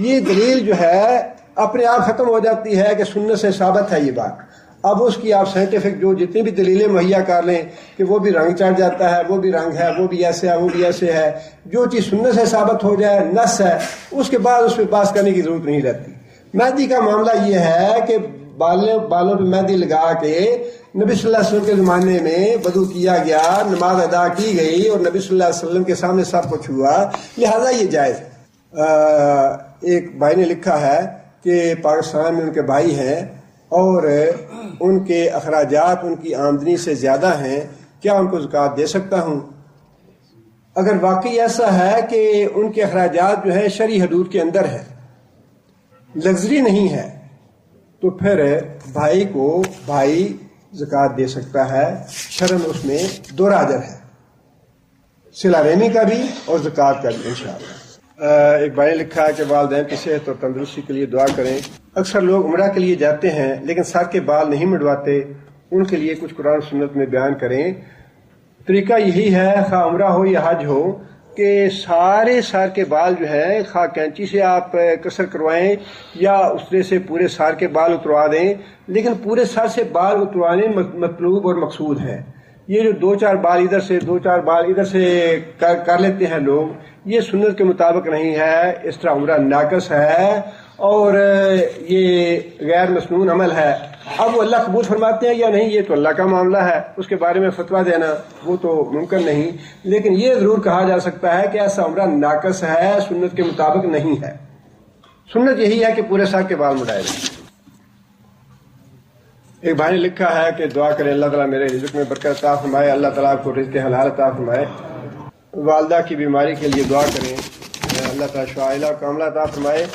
یہ دلیل جو ہے اپنے آپ ختم ہو جاتی ہے کہ سنت سے ثابت ہے یہ بات. اب اس کی آپ سائنٹیفک جو جتنی بھی دلیلیں مہیا کر لیں کہ وہ بھی رنگ چڑھ جاتا ہے، وہ بھی رنگ ہے، وہ بھی ایسے ہے، وہ بھی ایسے ہے، جو چیز سنت سے ثابت ہو جائے، نص ہے، اس کے بعد اس پہ بحث کرنے کی ضرورت نہیں رہتی. مہندی کا معاملہ یہ ہے کہ بالوں پہ مہندی لگا کے نبی صلی اللہ علیہ وسلم کے زمانے میں وضو کیا گیا، نماز ادا کی گئی، اور نبی صلی اللہ علیہ وسلم کے سامنے سب کچھ ہوا، لہذا یہ جائز. ایک بھائی نے لکھا ہے کہ پاکستان میں ان کے بھائی ہیں اور ان کے اخراجات ان کی آمدنی سے زیادہ ہیں، کیا ان کو زکوٰۃ دے سکتا ہوں؟ اگر واقعی ایسا ہے کہ ان کے اخراجات جو ہے شرعی حدود کے اندر ہے، لگژری نہیں ہے، تو پھر بھائی زکوٰۃ دے سکتا ہے. شرعاً اس میں دو اجر ہے، صلہ رحمی کا بھی اور زکوٰۃ کا بھی انشاءاللہ. ایک بھائی نے لکھا ہے کہ والدین کی صحت اور تندرستی کے لیے دعا کریں. اکثر لوگ عمرہ کے لیے جاتے ہیں لیکن سر کے بال نہیں منڈواتے، ان کے لیے کچھ قرآن سنت میں بیان کریں. طریقہ یہی ہے، خواہ عمرہ ہو یا حج ہو، کہ سارے سر کے بال جو ہیں خواہ کینچی سے آپ قصر کروائیں یا اس طرح سے پورے سر کے بال اتروا دیں، لیکن پورے سر سے بال اتروانے مطلوب اور مقصود ہے. یہ جو دو چار بال ادھر سے دو چار بال ادھر سے کر لیتے ہیں لوگ، یہ سنت کے مطابق نہیں ہے. اس طرح عمرہ ناقص ہے اور یہ غیر مسنون عمل ہے. اب وہ اللہ قبول فرماتے ہیں یا نہیں یہ تو اللہ کا معاملہ ہے، اس کے بارے میں فتویٰ دینا وہ تو ممکن نہیں، لیکن یہ ضرور کہا جا سکتا ہے کہ ایسا عمرہ ناقص ہے، سنت کے مطابق نہیں ہے. سنت یہی ہے کہ پورے سر کے بال مڈائے جائیں. ایک بھائی نے لکھا ہے کہ دعا کریں اللہ تعالیٰ میرے رزق میں برکت عطا فرمائے، اللہ تعالیٰ کو رزق حلال عطا فرمائے. والدہ کی بیماری کے لیے دعا کریں، اللہ تعالیٰ شفا عاجلہ کاملہ عطا فرمائے.